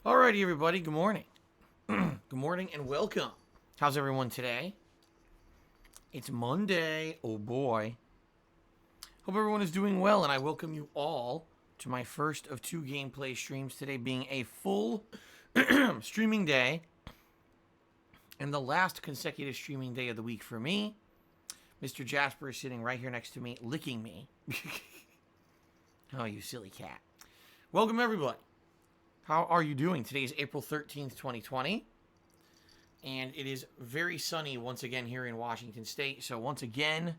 Alrighty, everybody. Good morning. Good morning and welcome. How's everyone today? It's Monday. Oh boy. Hope everyone is doing well, and I welcome you all to my first of two gameplay streams today, being a full streaming day and the last consecutive streaming day of the week for me. Mr. Jasper is sitting right here next to me, licking me. Oh, you silly cat. Welcome, everybody. How are you doing? Today is April 13th, 2020, and it is very sunny once again here in Washington State. So once again,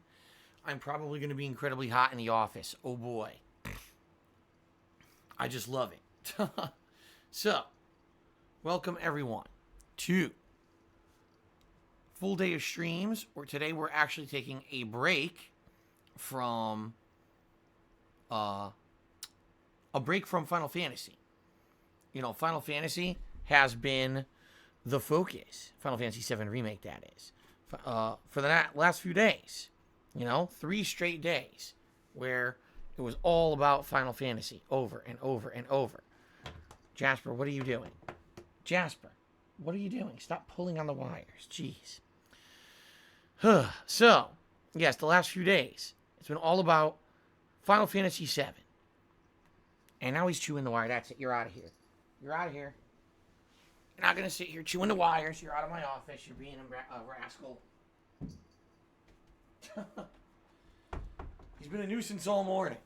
I'm probably going to be incredibly hot in the office. Oh boy. I just love it. So, welcome everyone to full day of streams, where today we're actually taking a break from Final Fantasy. You know, Final Fantasy has been the focus. Final Fantasy VII Remake, that is. For the last few days. You know, 3 straight days where it was all about Final Fantasy over and over and over. Jasper, what are you doing? Jasper, what are you doing? Stop pulling on the wires. Jeez. So, yes, the last few days, it's been all about Final Fantasy VII. And now he's chewing the wire. That's it. You're out of here. You're out of here. You're not going to sit here chewing the wires. You're out of my office. You're being a rascal. He's been a nuisance all morning.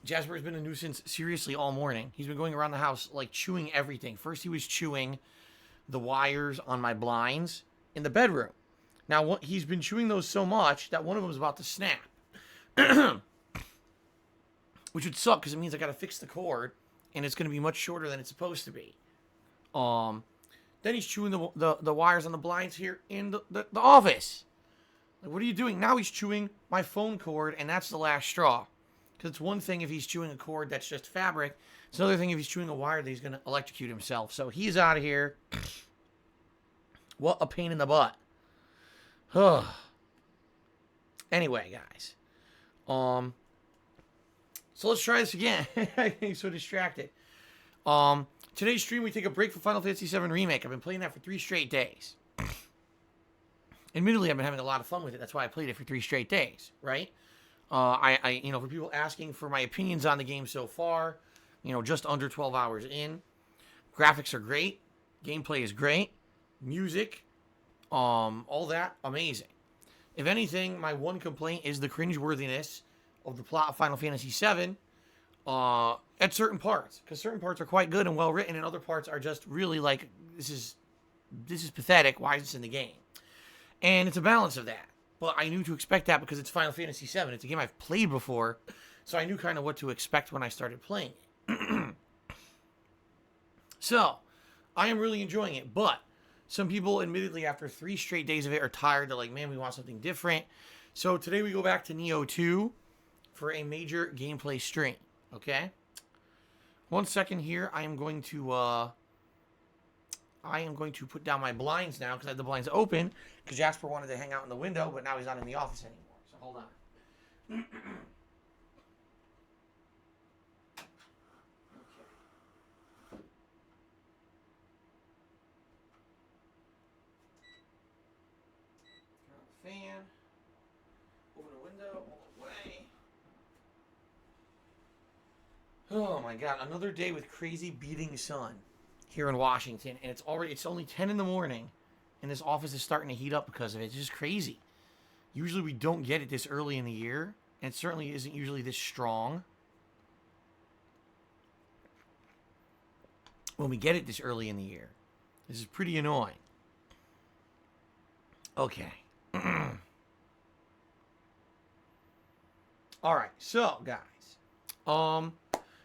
Jasper has been a nuisance seriously all morning. He's been going around the house like chewing everything. First he was chewing the wires on my blinds in the bedroom. Now he's been chewing those so much that one of them is about to snap. Which would suck because it means I got to fix the cord. And it's going to be much shorter than it's supposed to be. Then he's chewing the wires on the blinds here in the office. Like, what are you doing? Now he's chewing my phone cord, and that's the last straw. Because it's one thing if he's chewing a cord that's just fabric. It's another thing if he's chewing a wire that he's going to electrocute himself. So he's out of here. What a pain in the butt. Anyway, guys. So let's try this again. I'm so distracted. Today's stream, we take a break for Final Fantasy VII Remake. I've been playing that for 3 straight days. Admittedly, I've been having a lot of fun with it. That's why I played it for 3 straight days, right? For people asking for my opinions on the game so far, just under 12 hours in. Graphics are great. Gameplay is great. Music, all that, amazing. If anything, my one complaint is the cringeworthiness of the plot of Final Fantasy VII at certain parts, because certain parts are quite good and well written, and other parts are just really like, this is pathetic. Why is this in the game? And it's a balance of that. But I knew to expect that because it's Final Fantasy VII. It's a game I've played before, so I knew kind of what to expect when I started playing it. So, I am really enjoying it, but some people, admittedly, after 3 straight days of it, are tired. They're like, man, we want something different. So today we go back to Nioh 2 for a major gameplay stream, okay? 1 second here. I am going to put down my blinds now because I had the blinds open because Jasper wanted to hang out in the window, but now he's not in the office anymore. So hold on. Okay. Turn on the fan. Open the window all the way. Oh my god, another day with crazy beating sun here in Washington, and it's only 10 in the morning, and this office is starting to heat up because of it. It's just crazy. Usually we don't get it this early in the year, and it certainly isn't usually this strong when we get it this early in the year. This is pretty annoying. Okay. Alright, so guys.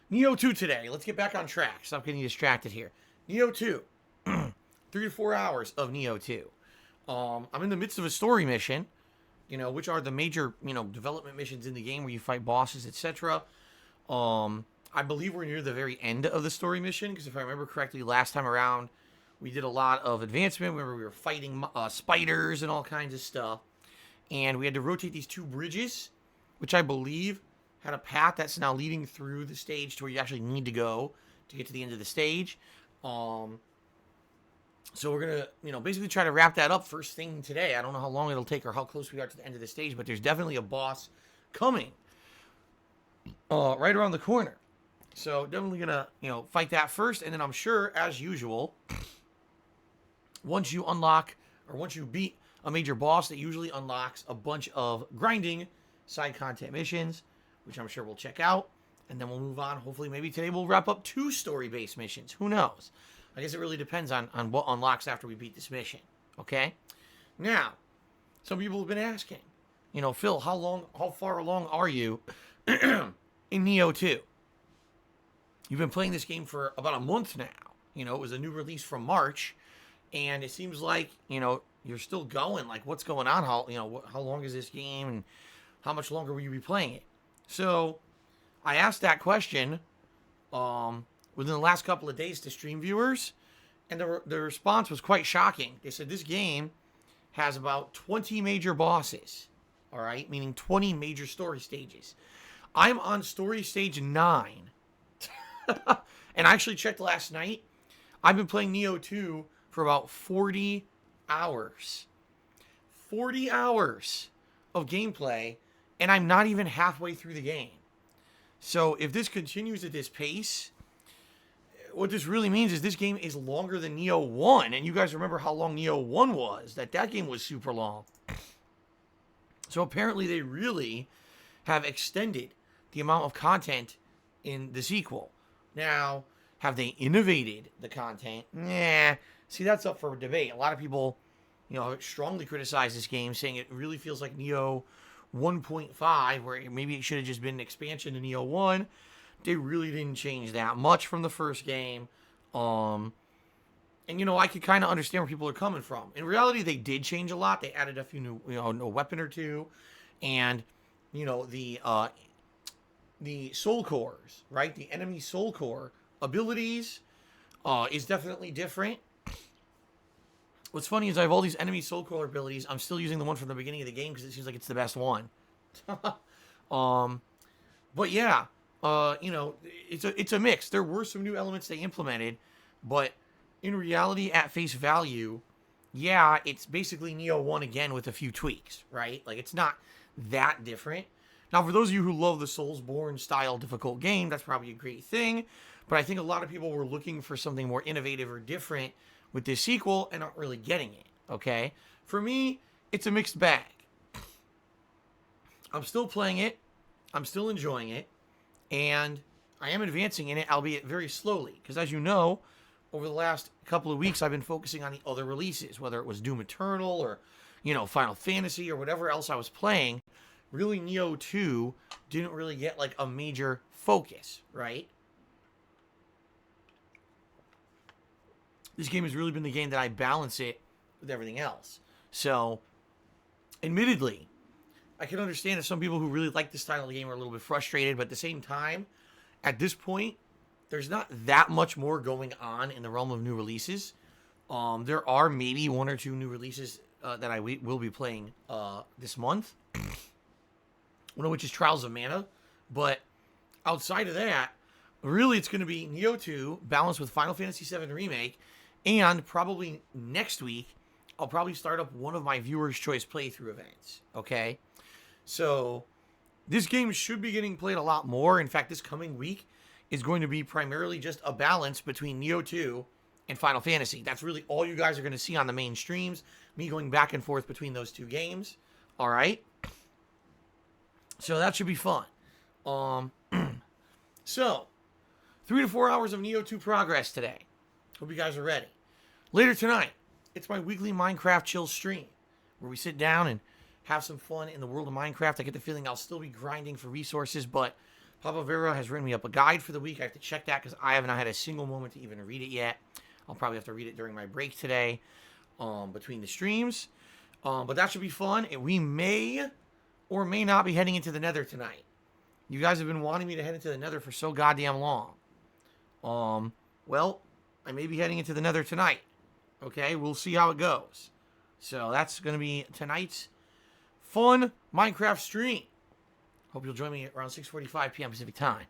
Nioh 2 today. Let's get back on track. Stop getting distracted here. Nioh 2. 3 to 4 hours of Nioh 2. I'm in the midst of a story mission, which are the major, development missions in the game where you fight bosses, etc. I believe we're near the very end of the story mission, because if I remember correctly, last time around, we did a lot of advancement. Remember, we were fighting spiders and all kinds of stuff. And we had to rotate these 2 bridges, which I believe had a path that's now leading through the stage to where you actually need to go to get to the end of the stage. So we're going to, basically try to wrap that up first thing today. I don't know how long it'll take or how close we are to the end of the stage, but there's definitely a boss coming right around the corner. So definitely going to, fight that first. And then I'm sure, as usual, once you unlock or once you beat a major boss, that usually unlocks a bunch of grinding side content missions, which I'm sure we'll check out. And then we'll move on. Hopefully, maybe today we'll wrap up 2 story-based missions. Who knows? I guess it really depends on what unlocks after we beat this mission. Okay? Now, some people have been asking, Phil, how far along are you in Nioh 2? You've been playing this game for about a month now. It was a new release from March, and it seems like, you're still going. Like, what's going on? How long is this game, and how much longer will you be playing it? So, I asked that question within the last couple of days to stream viewers, and the response was quite shocking. They said this game has about 20 major bosses, all right? Meaning 20 major story stages. I'm on story stage 9. And I actually checked last night. I've been playing Nioh 2 for about 40 hours. 40 hours of gameplay, and I'm not even halfway through the game. So if this continues at this pace, what this really means is this game is longer than Nioh 1. And you guys remember how long Nioh 1 was. That game was super long. So apparently they really have extended the amount of content in the sequel. Now, have they innovated the content? Nah. See, that's up for debate. A lot of people, strongly criticize this game, saying it really feels like Nioh 1.5, where maybe it should have just been an expansion to Nioh 1. They really didn't change that much from the first game. And, I could kind of understand where people are coming from. In reality, they did change a lot. They added a few new, a weapon or two. And, the soul cores, right? The enemy soul core abilities is definitely different. What's funny is I have all these enemy soul core abilities. I'm still using the one from the beginning of the game because it seems like it's the best one. But yeah, it's a mix. There were some new elements they implemented, but in reality, at face value, yeah, it's basically Nioh 1 again with a few tweaks, right? Like, it's not that different. Now, for those of you who love the Soulsborne style difficult game, that's probably a great thing. But I think a lot of people were looking for something more innovative or different with this sequel and aren't really getting it, okay? For me, it's a mixed bag. I'm still playing it. I'm still enjoying it. And I am advancing in it, albeit very slowly. Because as you know, over the last couple of weeks, I've been focusing on the other releases, whether it was Doom Eternal or, Final Fantasy or whatever else I was playing. Really, Nioh 2 didn't really get, like, a major focus, right? This game has really been the game that I balance it with everything else. So, admittedly, I can understand that some people who really like this style of the game are a little bit frustrated, but at the same time, at this point, there's not that much more going on in the realm of new releases. There are maybe 1 or 2 new releases that I will be playing this month. One of which is Trials of Mana. But outside of that, really it's going to be Nioh 2 balanced with Final Fantasy VII Remake. And probably next week, I'll probably start up one of my Viewer's Choice playthrough events. Okay? So, this game should be getting played a lot more. In fact, this coming week is going to be primarily just a balance between Nioh 2 and Final Fantasy. That's really all you guys are going to see on the main streams. Me going back and forth between those 2 games. All right? So that should be fun. So, 3 to 4 hours of Nioh 2 progress today. Hope you guys are ready. Later tonight, it's my weekly Minecraft chill stream, where we sit down and have some fun in the world of Minecraft. I get the feeling I'll still be grinding for resources, but Papa Vera has written me up a guide for the week. I have to check that because I have not had a single moment to even read it yet. I'll probably have to read it during my break today, between the streams. But that should be fun. And we may or may not be heading into the Nether tonight. You guys have been wanting me to head into the Nether for so goddamn long. Well, I may be heading into the Nether tonight. Okay, we'll see how it goes. So that's going to be tonight's fun Minecraft stream. Hope you'll join me around 6:45 p.m. Pacific time.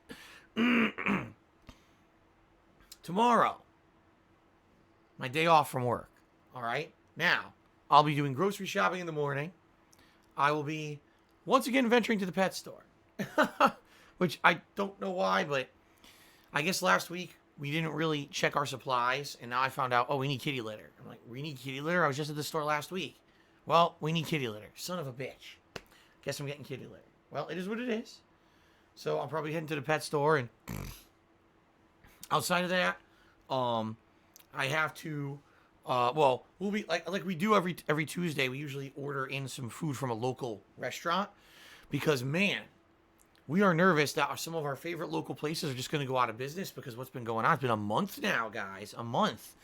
tomorrow, my day off from work. All right? Now, I'll be doing grocery shopping in the morning. I will be once again venturing to the pet store. Which I don't know why, but I guess last week we didn't really check our supplies, and now I found out, oh, we need kitty litter. I'm like, we need kitty litter? I was just at the store last week. Well, we need kitty litter. Son of a bitch. Guess I'm getting kitty litter. Well, it is what it is. So I'm probably heading to the pet store, and outside of that, I have to, we'll be like we do every Tuesday. We usually order in some food from a local restaurant because, man, we are nervous that some of our favorite local places are just going to go out of business because what's been going on. It's been a month now, guys, a month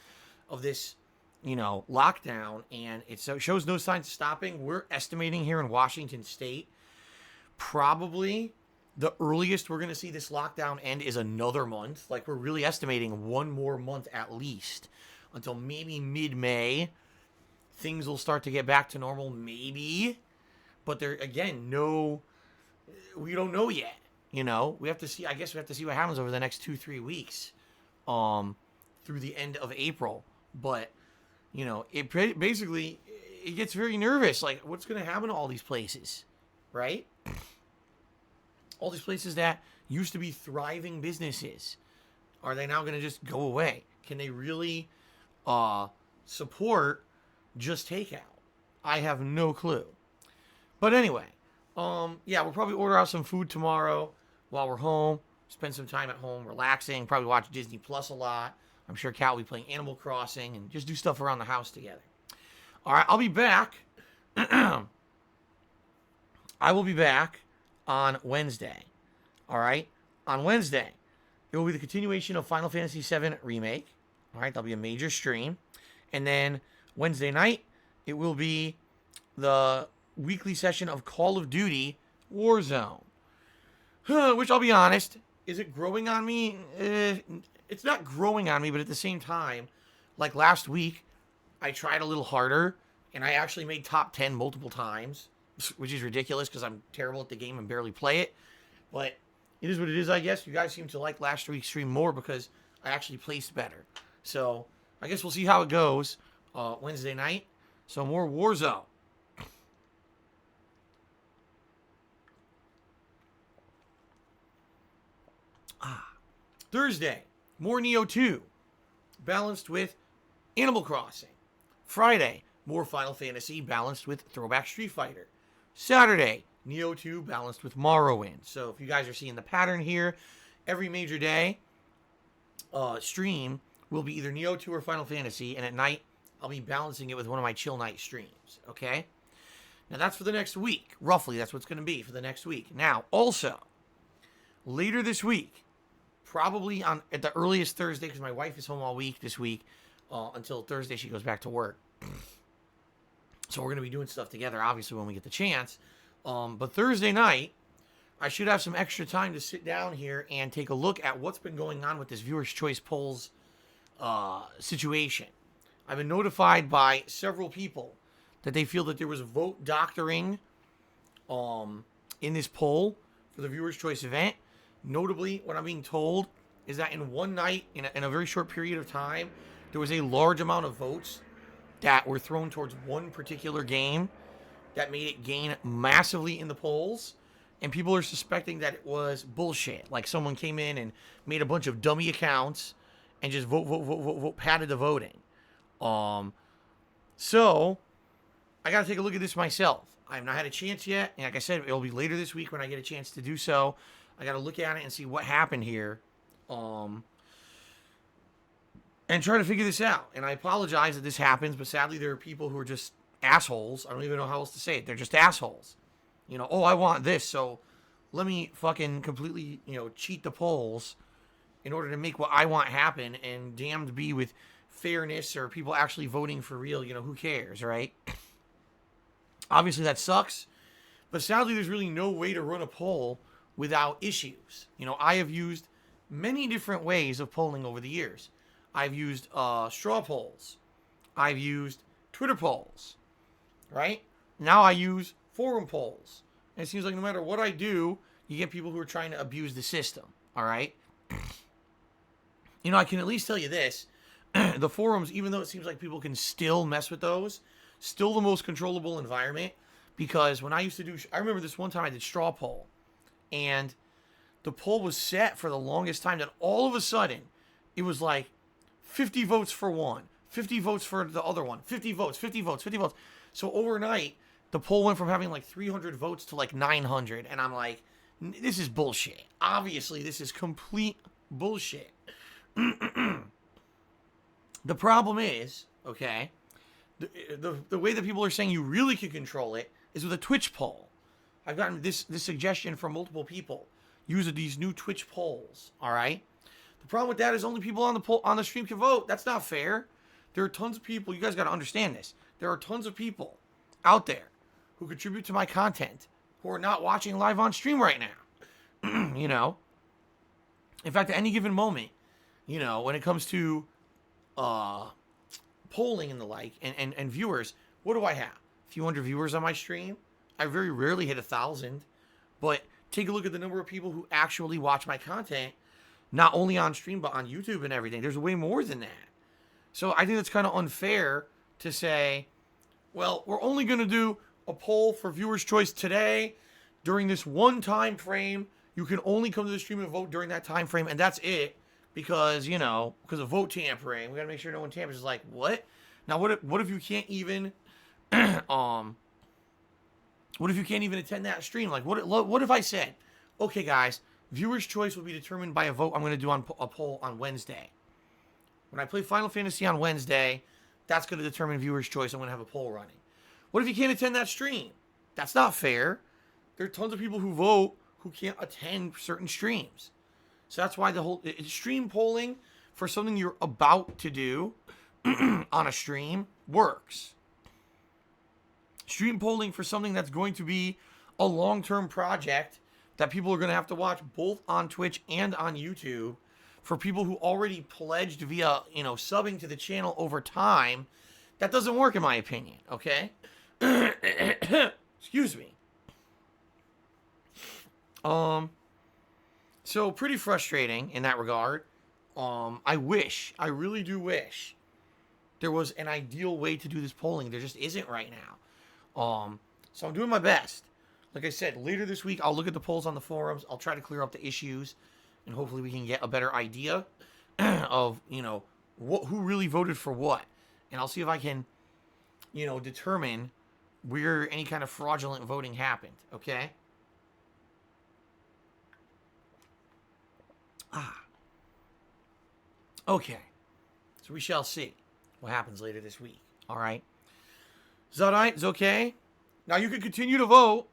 of this, lockdown, and it shows no signs of stopping. We're estimating here in Washington State, probably the earliest we're going to see this lockdown end is another month. Like, we're really estimating one more month at least until maybe mid-May. Things will start to get back to normal, maybe. But there, again, we don't know yet. We have to see. I guess we have to see what happens over the next 2-3 weeks, through the end of April. But it basically it gets very nervous. Like, what's going to happen to all these places, right? All these places that used to be thriving businesses, are they now going to just go away? Can they really support just takeout? I have no clue. But anyway. We'll probably order out some food tomorrow while we're home. Spend some time at home relaxing. Probably watch Disney Plus a lot. I'm sure Kat will be playing Animal Crossing and just do stuff around the house together. All right, I'll be back. I will be back on Wednesday. All right, on Wednesday, it will be the continuation of Final Fantasy VII Remake. All right, that'll be a major stream. And then Wednesday night, it will be the weekly session of Call of Duty Warzone. Which, I'll be honest, is it growing on me? It's not growing on me, but at the same time, like last week, I tried a little harder, and I actually made top 10 multiple times, which is ridiculous because I'm terrible at the game and barely play it. But it is what it is, I guess. You guys seem to like last week's stream more because I actually placed better. So, I guess we'll see how it goes Wednesday night. So, more Warzone. Thursday, more Nioh 2, balanced with Animal Crossing. Friday, more Final Fantasy, balanced with Throwback Street Fighter. Saturday, Nioh 2, balanced with Morrowind. So if you guys are seeing the pattern here, every major day stream will be either Nioh 2 or Final Fantasy, and at night, I'll be balancing it with one of my chill night streams, okay? Now, that's for the next week. Roughly, that's what's going to be for the next week. Now, also, later this week, probably at the earliest Thursday, because my wife is home all week this week, until Thursday she goes back to work. So we're going to be doing stuff together, obviously, when we get the chance. But Thursday night, I should have some extra time to sit down here and take a look at what's been going on with this Viewers' Choice Polls situation. I've been notified by several people that they feel that there was vote doctoring in this poll for the Viewers' Choice event. Notably, what I'm being told is that in one night, in a very short period of time, there was a large amount of votes that were thrown towards one particular game that made it gain massively in the polls. And people are suspecting that it was bullshit. Like someone came in and made a bunch of dummy accounts and just vote, padded the voting. So, I got to take a look at this myself. I have not had a chance yet. And like I said, it'll be later this week when I get a chance to do so. I got to look at it and see what happened here. And try to figure this out. And I apologize that this happens, but sadly there are people who are just assholes. I don't even know how else to say it. They're just assholes. I want this, so let me fucking completely, cheat the polls in order to make what I want happen, and damned be with fairness or people actually voting for real. Who cares, right? Obviously that sucks, but sadly there's really no way to run a poll without issues. I have used many different ways of polling over the years. I've used straw polls. I've used Twitter polls, right? Now I use forum polls. And it seems like no matter what I do, you get people who are trying to abuse the system, all right? You know, I can at least tell you this. The forums, even though it seems like people can still mess with those, still the most controllable environment. Because when I used to do, I remember this one time I did straw poll. And the poll was set for the longest time that all of a sudden, it was like 50 votes for one, 50 votes for the other one, 50 votes, 50 votes, 50 votes. So overnight, the poll went from having like 300 votes to like 900. And I'm like, this is bullshit. Obviously, this is complete bullshit. The problem is, okay, the way that people are saying you really can control it is with a Twitch poll. I've gotten this suggestion from multiple people. Use these new Twitch polls, all right? The problem with that is only people on the stream can vote. That's not fair. There are tons of people. You guys got to understand this. There are tons of people out there who contribute to my content who are not watching live on stream right now. You know? In fact, at any given moment, you know, when it comes to polling and the like and viewers, what do I have? A few hundred viewers on my stream. I very rarely hit 1,000. But take a look at the number of people who actually watch my content, not only on stream, but on YouTube and everything. There's way more than that. So I think it's kind of unfair to say, well, we're only going to do a poll for viewers' choice today during this one time frame. You can only come to the stream and vote during that time frame, and that's it. Because, you know, because of vote tampering, we got to make sure no one tampers. Is like, what? Now, what if you can't even, what if you can't even attend that stream? Like, what if I said, okay, guys, viewers' choice will be determined by a vote I'm going to do on a poll on Wednesday. When I play Final Fantasy on Wednesday, that's going to determine viewers' choice. I'm going to have a poll running. What if you can't attend that stream? That's not fair. There are tons of people who vote who can't attend certain streams. So that's why the whole stream polling for something you're about to do on a stream works. Stream polling for something that's going to be a long-term project that people are going to have to watch both on Twitch and on YouTube, for people who already pledged via, you know, subbing to the channel over time, that doesn't work in my opinion, okay? Excuse me. So pretty frustrating in that regard. I really do wish there was an ideal way to do this polling. There just isn't right now. So I'm doing my best. Like I said, later this week, I'll look at the polls on the forums. I'll try to clear up the issues, and hopefully we can get a better idea of, you know, who really voted for what. And I'll see if I can, you know, determine where any kind of fraudulent voting happened, okay? Okay. So we shall see what happens later this week, all right? Is that all right? Is okay? Now, you can continue to vote.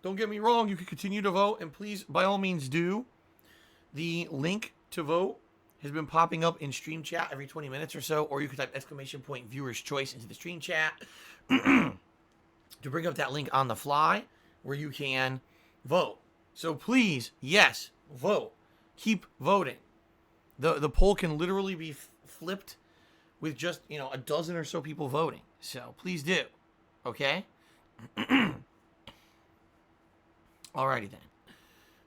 Don't get me wrong. You can continue to vote, and please, by all means, do. The link to vote has been popping up in stream chat every 20 minutes or so, or you can type !! Viewers choice into the stream chat to bring up that link on the fly where you can vote. So please, yes, vote. Keep voting. The poll can literally be flipped with just, you know, a dozen or so people voting. So please do. Okay? Alrighty then.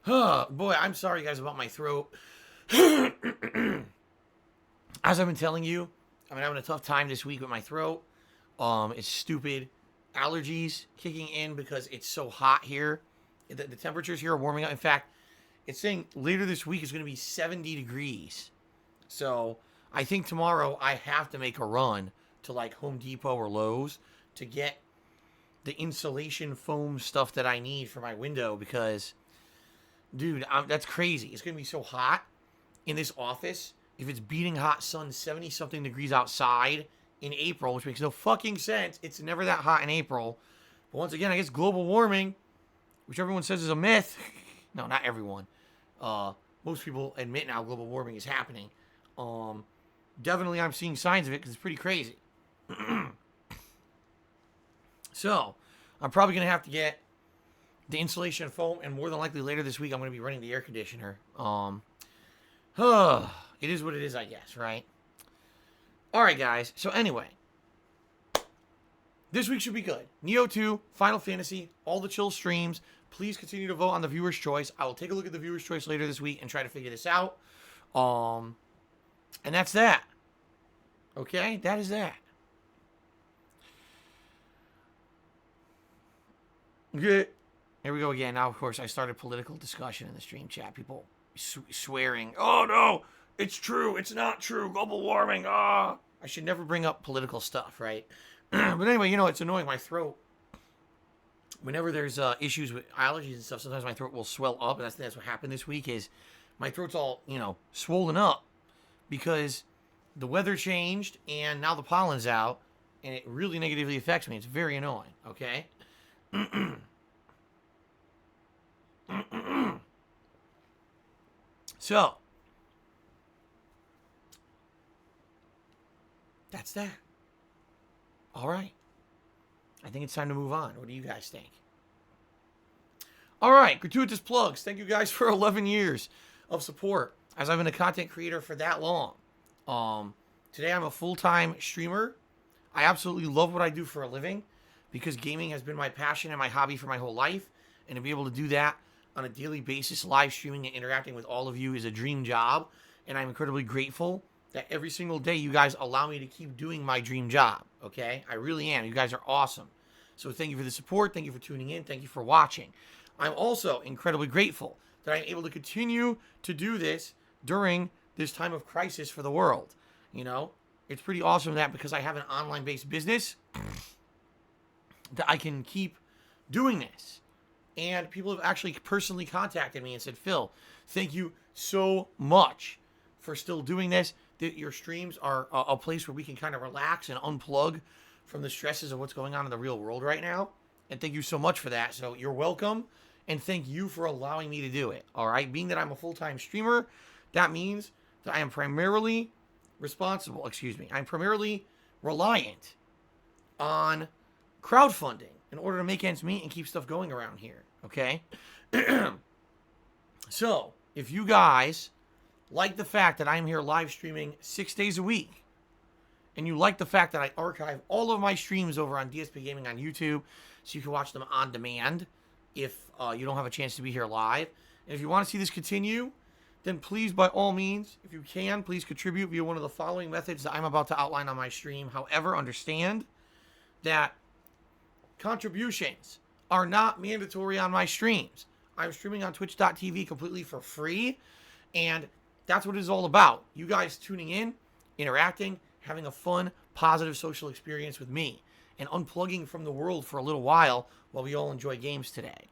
Oh, boy, I'm sorry, guys, about my throat. As I've been telling you, I've been having a tough time this week with my throat. It's stupid. Allergies kicking in because it's so hot here. The temperatures here are warming up. In fact, it's saying later this week is going to be 70 degrees. So I think tomorrow I have to make a run to like Home Depot or Lowe's to get the insulation foam stuff that I need for my window because, dude, that's crazy. It's going to be so hot in this office. If it's beating hot sun, 70-something degrees outside in April, which makes no fucking sense. It's never that hot in April. But once again, I guess global warming, which everyone says is a myth. No, not everyone. Most people admit now global warming is happening. Definitely I'm seeing signs of it because it's pretty crazy. So, I'm probably going to have to get the insulation foam, and more than likely later this week I'm going to be running the air conditioner. It is what it is, I guess, right? Alright, guys. So anyway, this week should be good. Nioh 2, Final Fantasy, all the chill streams. Please continue to vote on the viewer's choice. I will take a look at the viewer's choice later this week and try to figure this out. And that's that. Okay? That is that. Good. Here we go again. Now, of course, I started political discussion in the stream chat. People swearing, oh, no, it's true. It's not true. Global warming. Ah. I should never bring up political stuff, right? But anyway, you know, it's annoying. My throat, whenever there's issues with allergies and stuff, sometimes my throat will swell up. And that's what happened this week is my throat's all, you know, swollen up because the weather changed and now the pollen's out. And it really negatively affects me. It's very annoying, okay? So, that's that. All right. I think it's time to move on. What do you guys think? All right. Gratuitous plugs. Thank you guys for 11 years of support as I've been a content creator for that long. Today I'm a full-time streamer. I absolutely love what I do for a living because gaming has been my passion and my hobby for my whole life. And to be able to do that on a daily basis, live streaming and interacting with all of you is a dream job. And I'm incredibly grateful that every single day you guys allow me to keep doing my dream job, okay? I really am. You guys are awesome. So thank you for the support. Thank you for tuning in. Thank you for watching. I'm also incredibly grateful that I'm able to continue to do this during this time of crisis for the world. You know, it's pretty awesome that because I have an online-based business that I can keep doing this. And people have actually personally contacted me and said, Phil, thank you so much for still doing this. Your streams are a place where we can kind of relax and unplug from the stresses of what's going on in the real world right now. And thank you so much for that. So you're welcome. And thank you for allowing me to do it. All right. Being that I'm a full-time streamer, that means that I am primarily I'm primarily reliant on crowdfunding in order to make ends meet and keep stuff going around here, okay? So, if you guys like the fact that I'm here live streaming 6 days a week, and you like the fact that I archive all of my streams over on DSPGaming on YouTube, so you can watch them on demand if you don't have a chance to be here live, and if you want to see this continue, then please, by all means, if you can, please contribute via one of the following methods that I'm about to outline on my stream. However, understand that contributions are not mandatory on my streams. I'm streaming on twitch.tv completely for free, and that's what it is all about. You guys tuning in, interacting, having a fun, positive social experience with me, and unplugging from the world for a little while we all enjoy games today.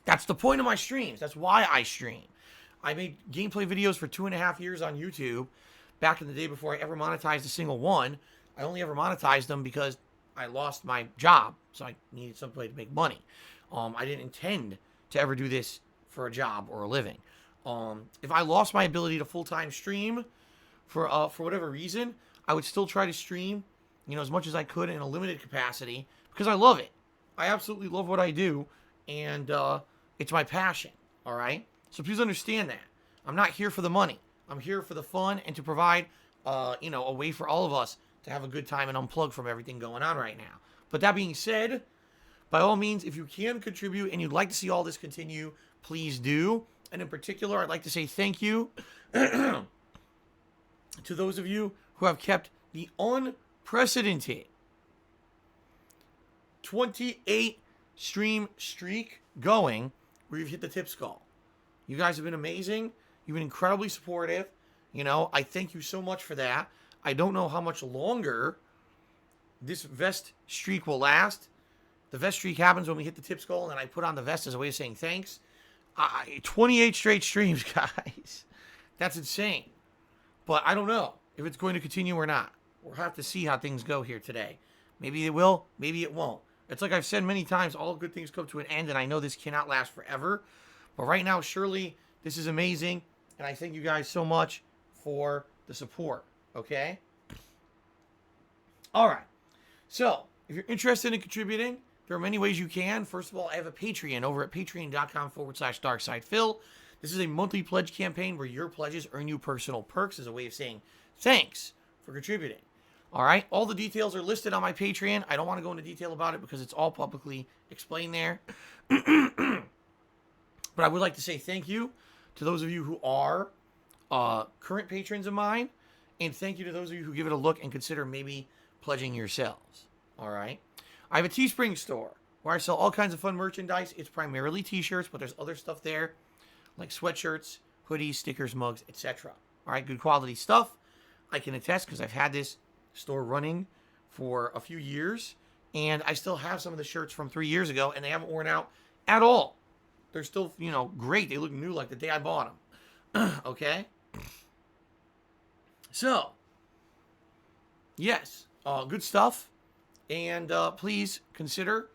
That's the point of my streams. That's why I stream. I made gameplay videos for 2.5 years on YouTube back in the day before I ever monetized a single one. I only ever monetized them because I lost my job, so I needed some way to make money. I didn't intend to ever do this for a job or a living. If I lost my ability to full-time stream for whatever reason, I would still try to stream, you know, as much as I could in a limited capacity because I love it. I absolutely love what I do, and it's my passion. All right, so please understand that I'm not here for the money. I'm here for the fun and to provide, you know, a way for all of us to have a good time and unplug from everything going on right now. But that being said, by all means, if you can contribute and you'd like to see all this continue, please do. And in particular, I'd like to say thank you to those of you who have kept the unprecedented 28 stream streak going where you've hit the tip skull. You guys have been amazing. You've been incredibly supportive. You know, I thank you so much for that. I don't know how much longer this vest streak will last. The vest streak happens when we hit the tip skull, and then I put on the vest as a way of saying thanks. 28 straight streams, guys. That's insane. But I don't know if it's going to continue or not. We'll have to see how things go here today. Maybe it will, maybe it won't. It's like I've said many times, all good things come to an end, and I know this cannot last forever. But right now, surely, this is amazing, and I thank you guys so much for the support. Okay? All right. So, if you're interested in contributing, there are many ways you can. First of all, I have a Patreon over at patreon.com/darksidephil. This is a monthly pledge campaign where your pledges earn you personal perks as a way of saying thanks for contributing. All right? All the details are listed on my Patreon. I don't want to go into detail about it because it's all publicly explained there. But I would like to say thank you to those of you who are current patrons of mine, and thank you to those of you who give it a look and consider maybe pledging yourselves. All right. I have a Teespring store where I sell all kinds of fun merchandise. It's primarily t-shirts, but there's other stuff there like sweatshirts, hoodies, stickers, mugs, etc. All right, good quality stuff. I can attest because I've had this store running for a few years, and I still have some of the shirts from 3 years ago, and they haven't worn out at all. They're still, great. They look new like the day I bought them. Okay? So, yes, good stuff. And please consider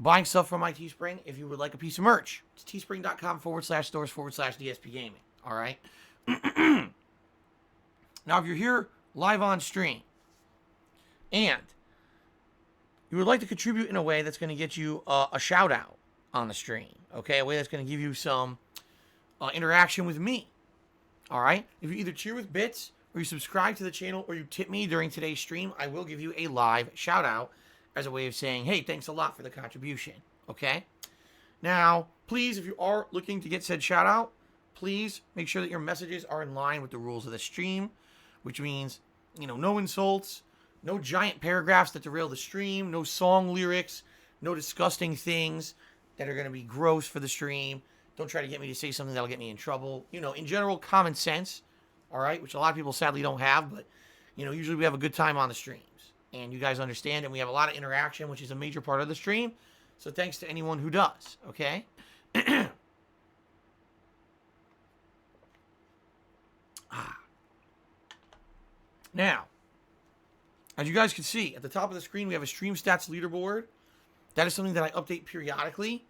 buying stuff from my Teespring if you would like a piece of merch. It's teespring.com/stores/DSPGaming. All right? Now, if you're here live on stream and you would like to contribute in a way that's going to get you a shout out on the stream, okay? A way that's going to give you some interaction with me, all right? If you either cheer with bits or you subscribe to the channel or you tip me during today's stream, I will give you a live shout out as a way of saying, hey, thanks a lot for the contribution, okay? Now, please, if you are looking to get said shout out, please make sure that your messages are in line with the rules of the stream, which means, no insults, no giant paragraphs that derail the stream, no song lyrics, no disgusting things that are going to be gross for the stream. Don't try to get me to say something that'll get me in trouble. In general, common sense, all right, which a lot of people sadly don't have, but, usually we have a good time on the streams. And you guys understand, and we have a lot of interaction, which is a major part of the stream. So thanks to anyone who does, okay? Now, as you guys can see, at the top of the screen, we have a stream stats leaderboard. That is something that I update periodically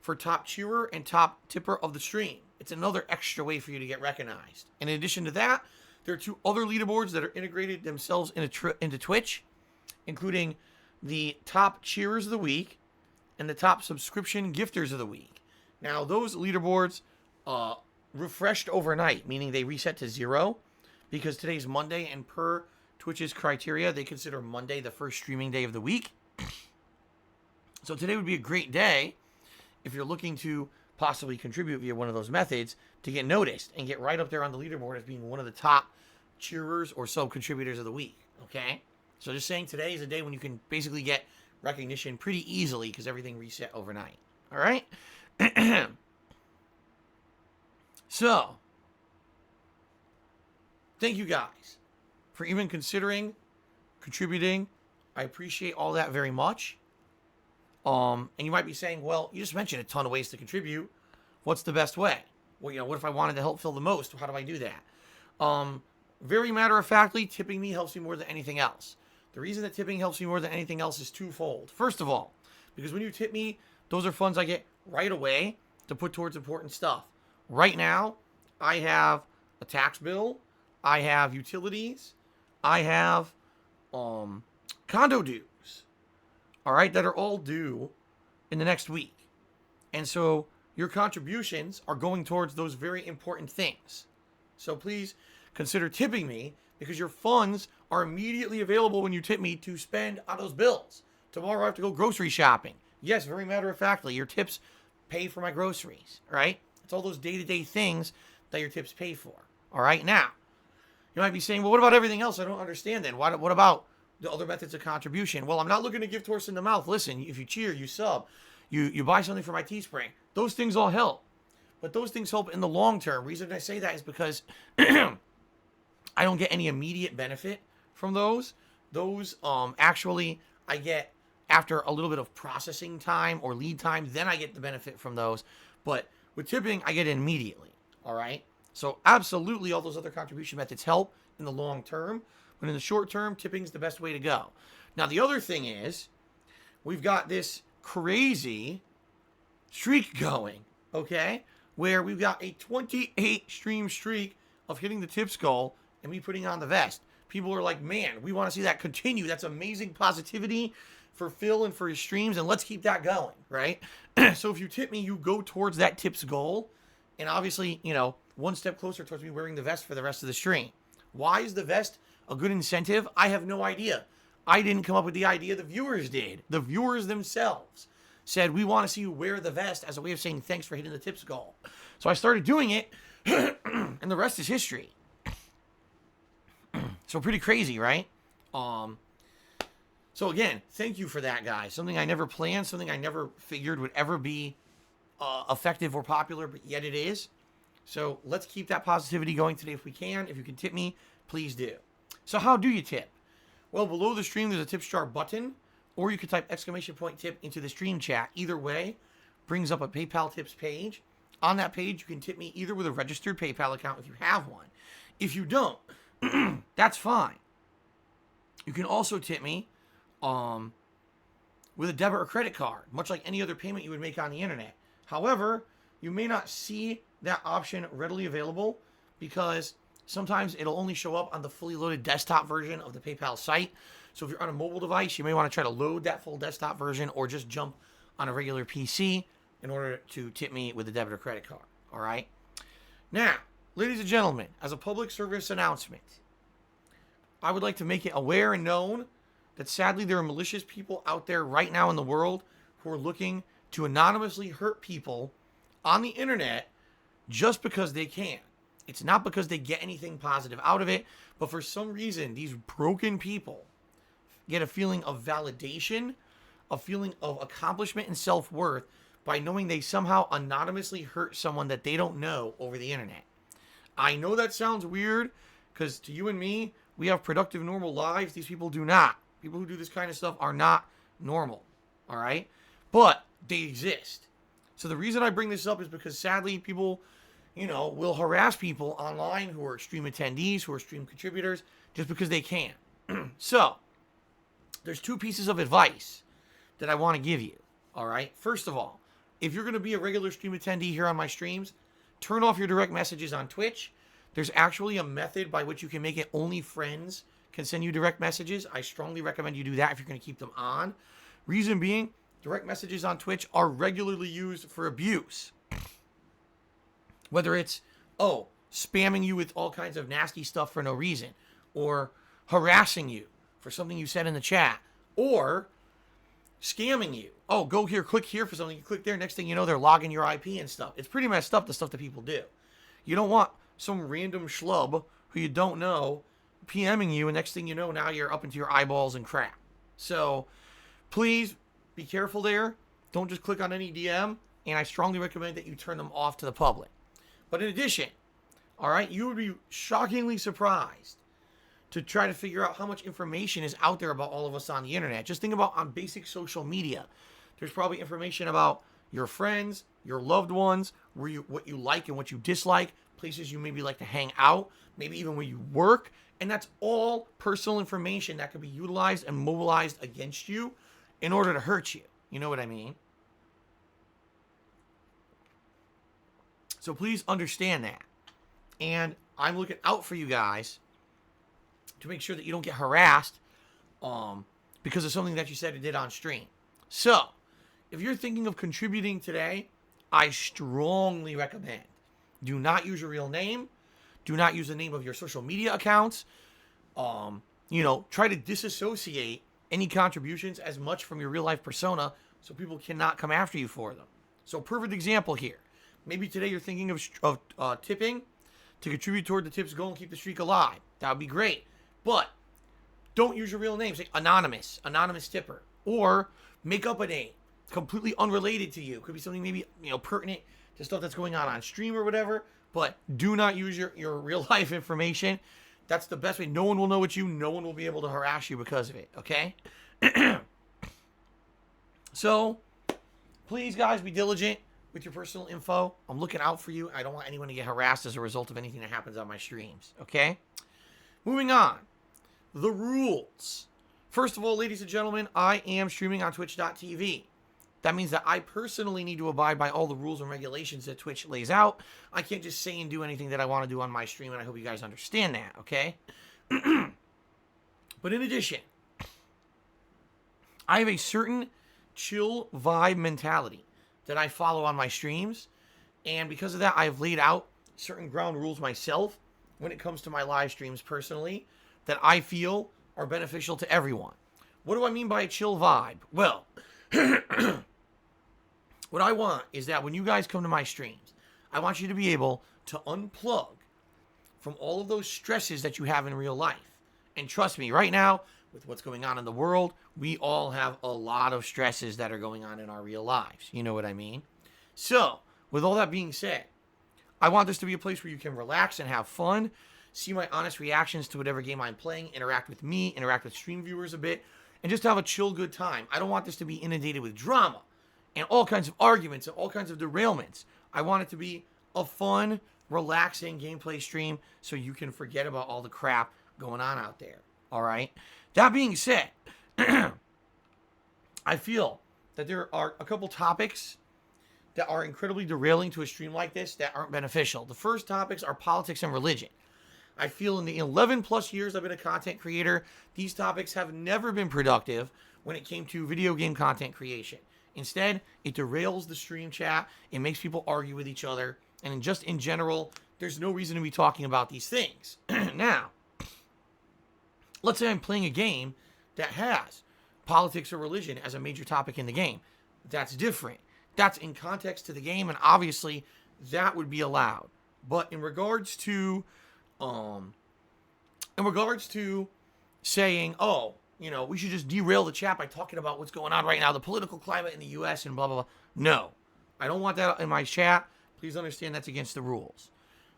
for top cheerer and top tipper of the stream. It's another extra way for you to get recognized. And in addition to that, there are 2 other leaderboards that are integrated themselves into Twitch, including the top cheerers of the week and the top subscription gifters of the week. Now, those leaderboards refreshed overnight, meaning they reset to 0, because today's Monday, and per Twitch's criteria, they consider Monday the first streaming day of the week. So today would be a great day if you're looking to possibly contribute via one of those methods to get noticed and get right up there on the leaderboard as being one of the top cheerers or sub-contributors of the week, okay? So just saying, today is a day when you can basically get recognition pretty easily because everything reset overnight, all right? So, thank you guys for even considering contributing. I appreciate all that very much. And you might be saying, well, you just mentioned a ton of ways to contribute. What's the best way? Well, what if I wanted to help fill the most? How do I do that? Very matter-of-factly, tipping me helps me more than anything else. The reason that tipping helps me more than anything else is twofold. First of all, because when you tip me, those are funds I get right away to put towards important stuff. Right now, I have a tax bill, I have utilities, I have condo dues, all right, that are all due in the next week. And so your contributions are going towards those very important things. So please consider tipping me, because your funds are immediately available when you tip me to spend on those bills. Tomorrow I have to go grocery shopping. Yes, very matter-of-factly, your tips pay for my groceries, right? It's all those day-to-day things that your tips pay for, all right? Now, you might be saying, well, what about everything else? I don't understand then. What about the other methods of contribution? Well, I'm not looking to give horse in the mouth. Listen, if you cheer, you sub, you buy something for my Teespring, those things all help. But those things help in the long term. Reason I say that is because I don't get any immediate benefit from those. Those actually I get after a little bit of processing time or lead time. Then I get the benefit from those. But with tipping, I get it immediately. All right? So absolutely all those other contribution methods help in the long term. But in the short term, tipping is the best way to go. Now, the other thing is we've got this crazy streak going, okay? Where we've got a 28 stream streak of hitting the tips goal and me putting on the vest. People are like, man, we want to see that continue. That's amazing positivity for Phil and for his streams, and let's keep that going, right? So if you tip me, you go towards that tips goal, and obviously, one step closer towards me wearing the vest for the rest of the stream. Why is the vest a good incentive? I have no idea. I didn't come up with the idea. The viewers did. The viewers themselves said, we want to see you wear the vest as a way of saying thanks for hitting the tips goal. So I started doing it And the rest is history. So pretty crazy, right? So again, thank you for that, guys. Something I never planned, something I never figured would ever be effective or popular, but yet it is. So let's keep that positivity going today if we can. If you can tip me, please do. So how do you tip? Well, below the stream, there's a tip jar button, or you could type !tip into the stream chat. Either way, brings up a PayPal tips page. On that page, you can tip me either with a registered PayPal account if you have one. If you don't, that's fine. You can also tip me with a debit or credit card, much like any other payment you would make on the internet. However, you may not see that option readily available because sometimes it'll only show up on the fully loaded desktop version of the PayPal site. So if you're on a mobile device, you may want to try to load that full desktop version or just jump on a regular PC in order to tip me with a debit or credit card. All right? Now, ladies and gentlemen, as a public service announcement, I would like to make it aware and known that sadly there are malicious people out there right now in the world who are looking to anonymously hurt people on the internet just because they can. It's not because they get anything positive out of it, but for some reason, these broken people get a feeling of validation, a feeling of accomplishment and self-worth by knowing they somehow anonymously hurt someone that they don't know over the internet. I know that sounds weird because to you and me, we have productive, normal lives. These people do not. People who do this kind of stuff are not normal, all right? But they exist. So the reason I bring this up is because sadly people, will harass people online who are stream attendees, who are stream contributors, just because they can. So there's two pieces of advice that I want to give you, all right? First of all, if you're going to be a regular stream attendee here on my streams, turn off your direct messages on Twitch. There's actually a method by which you can make it only friends can send you direct messages. I strongly recommend you do that if you're going to keep them on. Reason being, direct messages on Twitch are regularly used for abuse. Whether it's, spamming you with all kinds of nasty stuff for no reason, or harassing you for something you said in the chat, or scamming you. Oh, go here, click here for something. You click there, next thing you know, they're logging your IP and stuff. It's pretty messed up, the stuff that people do. You don't want some random schlub who you don't know PMing you, and next thing you know, now you're up into your eyeballs and crap. So please be careful there. Don't just click on any DM, and I strongly recommend that you turn them off to the public. But in addition, all right, you would be shockingly surprised to try to figure out how much information is out there about all of us on the internet. Just think about on basic social media. There's probably information about your friends, your loved ones, what you like and what you dislike, places you maybe like to hang out, maybe even where you work. And that's all personal information that could be utilized and mobilized against you in order to hurt you. You know what I mean? So please understand that. And I'm looking out for you guys to make sure that you don't get harassed because of something that you said or did on stream. So, if you're thinking of contributing today, I strongly recommend do not use your real name. Do not use the name of your social media accounts. Try to disassociate any contributions as much from your real life persona so people cannot come after you for them. So, perfect example here. Maybe today you're thinking of tipping to contribute toward the tips goal and keep the streak alive. That would be great. But don't use your real name. Say anonymous tipper. Or make up a name completely unrelated to you. Could be something maybe, pertinent to stuff that's going on stream or whatever. But do not use your real life information. That's the best way. No one will know it's you. No one will be able to harass you because of it. Okay? So, please, guys, be diligent with your personal info. I'm looking out for you. I don't want anyone to get harassed as a result of anything that happens on my streams. Okay? Moving on. The rules. First of all, ladies and gentlemen, I am streaming on twitch.tv. That means that I personally need to abide by all the rules and regulations that Twitch lays out. I can't just say and do anything that I want to do on my stream, and I hope you guys understand that, okay? But in addition, I have a certain chill vibe mentality that I follow on my streams, and because of that, I've laid out certain ground rules myself when it comes to my live streams personally that I feel are beneficial to everyone. What do I mean by a chill vibe? Well, what I want is that when you guys come to my streams, I want you to be able to unplug from all of those stresses that you have in real life. And trust me, right now, with what's going on in the world, we all have a lot of stresses that are going on in our real lives. You know what I mean? So, with all that being said, I want this to be a place where you can relax and have fun, see my honest reactions to whatever game I'm playing, interact with me, interact with stream viewers a bit, and just have a chill, good time. I don't want this to be inundated with drama and all kinds of arguments and all kinds of derailments. I want it to be a fun, relaxing gameplay stream so you can forget about all the crap going on out there. All right? That being said, I feel that there are a couple topics that are incredibly derailing to a stream like this that aren't beneficial. The first topics are politics and religion. I feel in the 11 plus years I've been a content creator, these topics have never been productive when it came to video game content creation. Instead, it derails the stream chat, it makes people argue with each other, and just in general, there's no reason to be talking about these things. Now, let's say I'm playing a game that has politics or religion as a major topic in the game. That's different. That's in context to the game, and obviously that would be allowed. But in regards to saying, oh, you know, we should just derail the chat by talking about what's going on right now, the political climate in the U.S. and blah, blah, blah. No, I don't want that in my chat. Please understand that's against the rules.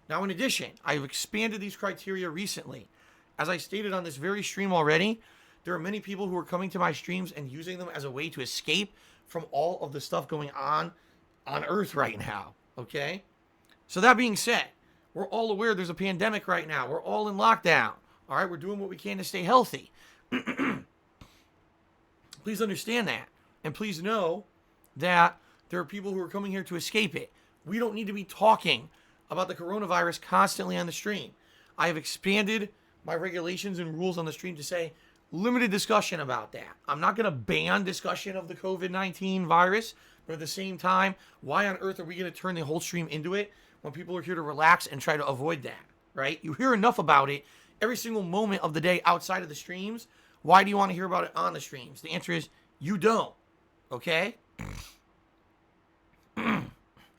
Now, in addition, I've expanded these criteria recently. As I stated on this very stream already, there are many people who are coming to my streams and using them as a way to escape from all of the stuff going on Earth right now, okay? So that being said, we're all aware there's a pandemic right now. We're all in lockdown, all right? We're doing what we can to stay healthy. Please understand that. And please know that there are people who are coming here to escape it. We don't need to be talking about the coronavirus constantly on the stream. I have expanded my regulations and rules on the stream to say limited discussion about that. I'm not going to ban discussion of the COVID-19 virus, but at the same time, why on earth are we going to turn the whole stream into it when people are here to relax and try to avoid that, right? You hear enough about it every single moment of the day outside of the streams. Why do you want to hear about it on the streams? The answer is you don't, okay?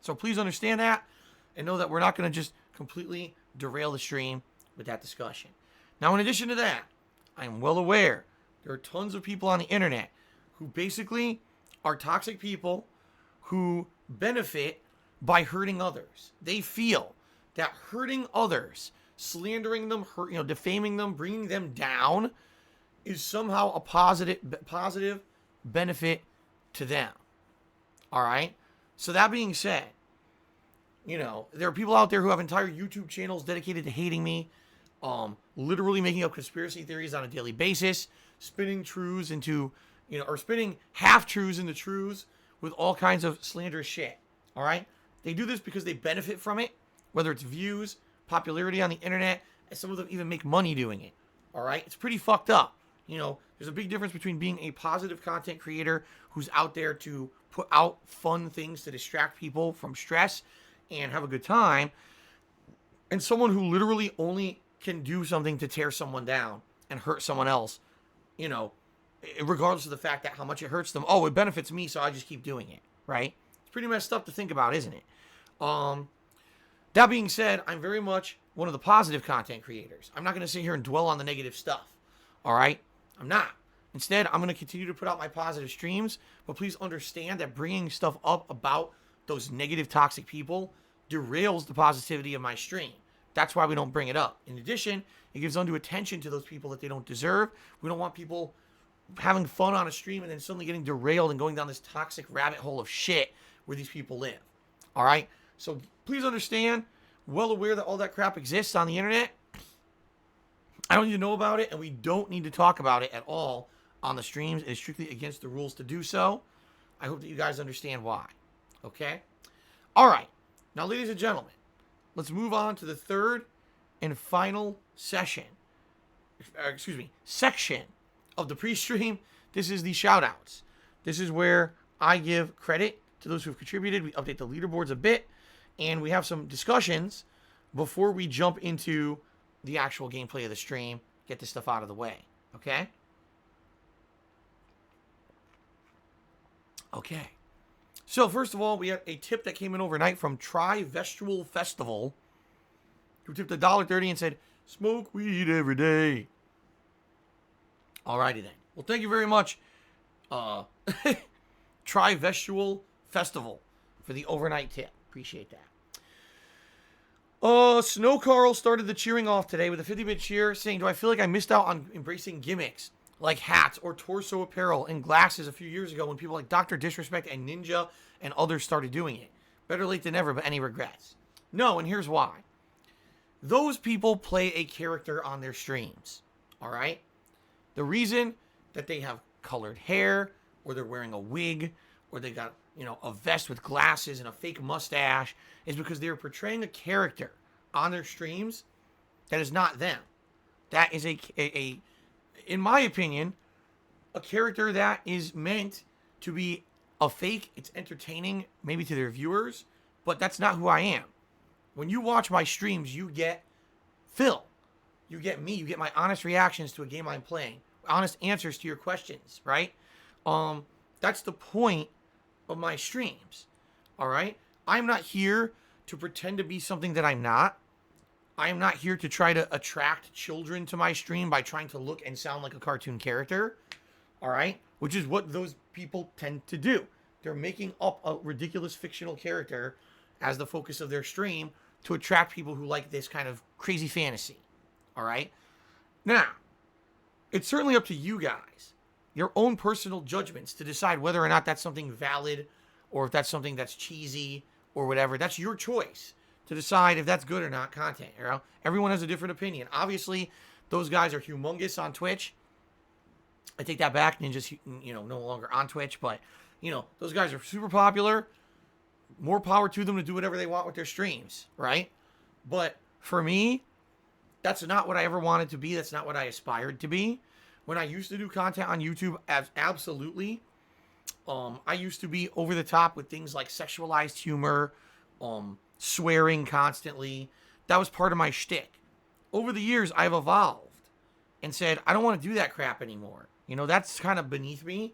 So please understand that and know that we're not going to just completely derail the stream with that discussion. Now, in addition to that, I am well aware there are tons of people on the internet who basically are toxic people who benefit by hurting others. They feel that hurting others, slandering them, defaming them, bringing them down is somehow a positive benefit to them. All right? So that being said, there are people out there who have entire YouTube channels dedicated to hating me, literally making up conspiracy theories on a daily basis, spinning truths into, or spinning half-truths into truths with all kinds of slanderous shit. All right? They do this because they benefit from it, whether it's views, popularity on the internet, and some of them even make money doing it. All right? It's pretty fucked up. There's a big difference between being a positive content creator who's out there to put out fun things to distract people from stress and have a good time, and someone who literally only can do something to tear someone down and hurt someone else, regardless of the fact that how much it hurts them. Oh, it benefits me, so I just keep doing it, right? It's pretty messed up to think about, isn't it? That being said, I'm very much one of the positive content creators. I'm not going to sit here and dwell on the negative stuff, all right? I'm not. Instead, I'm going to continue to put out my positive streams, but please understand that bringing stuff up about those negative, toxic people derails the positivity of my stream. That's why we don't bring it up. In addition, it gives undue attention to those people that they don't deserve. We don't want people having fun on a stream and then suddenly getting derailed and going down this toxic rabbit hole of shit where these people live. All right? So please understand, well aware that all that crap exists on the internet. I don't need to know about it, and we don't need to talk about it at all on the streams. It is strictly against the rules to do so. I hope that you guys understand why. Okay? All right. Now, ladies and gentlemen, let's move on to the third and final section of the pre-stream. This is the shoutouts. This is where I give credit to those who have contributed. We update the leaderboards a bit, and we have some discussions before we jump into the actual gameplay of the stream, get this stuff out of the way, okay? Okay. So, first of all, we had a tip that came in overnight from Tri-Vestual Festival. who tipped $1.30 and said, smoke weed every day. Alrighty then. Well, thank you very much, Trivestual Festival, for the overnight tip. Appreciate that. Snow Carl started the cheering off today with a 50-bit cheer saying, do I feel like I missed out on embracing gimmicks like hats or torso apparel and glasses a few years ago when people like Dr. Disrespect and Ninja and others started doing it? Better late than never, but any regrets? No, and here's why. Those people play a character on their streams, all right? The reason that they have colored hair, or they're wearing a wig, or they got, a vest with glasses and a fake mustache is because they're portraying a character on their streams that is not them. That is a in my opinion, a character that is meant to be a fake. It's entertaining, maybe to their viewers, but that's not who I am. When you watch my streams, you get Phil. You get me. You get my honest reactions to a game I'm playing. Honest answers to your questions, right? That's the point of my streams, all right? I'm not here to pretend to be something that I'm not. I am not here to try to attract children to my stream by trying to look and sound like a cartoon character, all right? Which is what those people tend to do. They're making up a ridiculous fictional character as the focus of their stream to attract people who like this kind of crazy fantasy, all right? Now, it's certainly up to you guys, your own personal judgments, to decide whether or not that's something valid or if that's something that's cheesy or whatever. That's your choice to decide if that's good or not content. Everyone has a different opinion. Obviously, those guys are humongous on Twitch. I take that back. Ninja's, no longer on Twitch, but, those guys are super popular. More power to them to do whatever they want with their streams, right? But for me, that's not what I ever wanted to be. That's not what I aspired to be. When I used to do content on YouTube, absolutely. I used to be over the top with things like sexualized humor, swearing constantly. That was part of my shtick. Over the years, I've evolved and said, I don't want to do that crap anymore. That's kind of beneath me.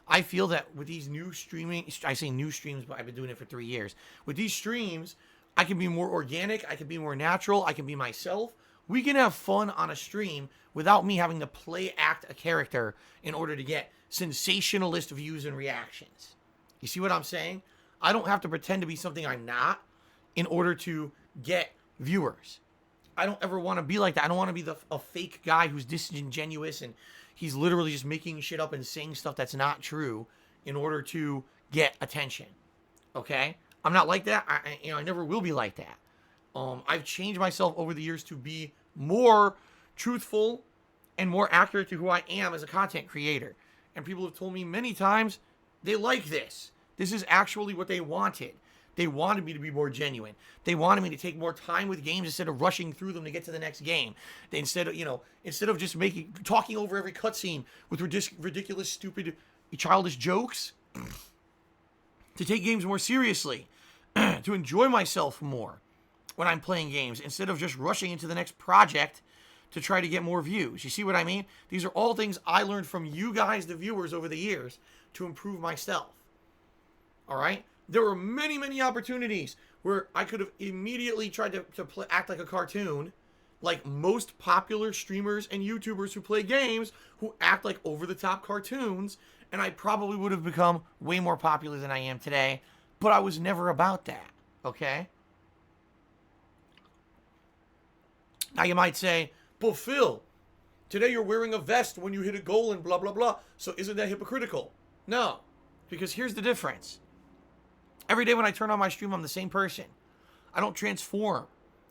I feel that with these new streaming, I say new streams, but I've been doing it for 3 years. With these streams, I can be more organic. I can be more natural. I can be myself. We can have fun on a stream without me having to play act a character in order to get sensationalist views and reactions. You see what I'm saying? I don't have to pretend to be something I'm not in order to get viewers. I don't ever want to be like that. I don't want to be a fake guy who's disingenuous and he's literally just making shit up and saying stuff that's not true in order to get attention. Okay? I'm not like that. I never will be like that. I've changed myself over the years to be more truthful and more accurate to who I am as a content creator. And people have told me many times they like this. This is actually what they wanted. They wanted me to be more genuine. They wanted me to take more time with games instead of rushing through them to get to the next game. Instead of just talking over every cutscene with ridiculous, stupid, childish jokes, to take games more seriously, to enjoy myself more when I'm playing games instead of just rushing into the next project to try to get more views. You see what I mean? These are all things I learned from you guys, the viewers, over the years to improve myself. All right? There were many, many opportunities where I could have immediately tried to act like a cartoon, like most popular streamers and YouTubers who play games who act like over-the-top cartoons, and I probably would have become way more popular than I am today, but I was never about that, okay? Now you might say, but Phil, today you're wearing a vest when you hit a goal and blah, blah, blah, so isn't that hypocritical? No, because here's the difference. Every day when I turn on my stream, I'm the same person. I don't transform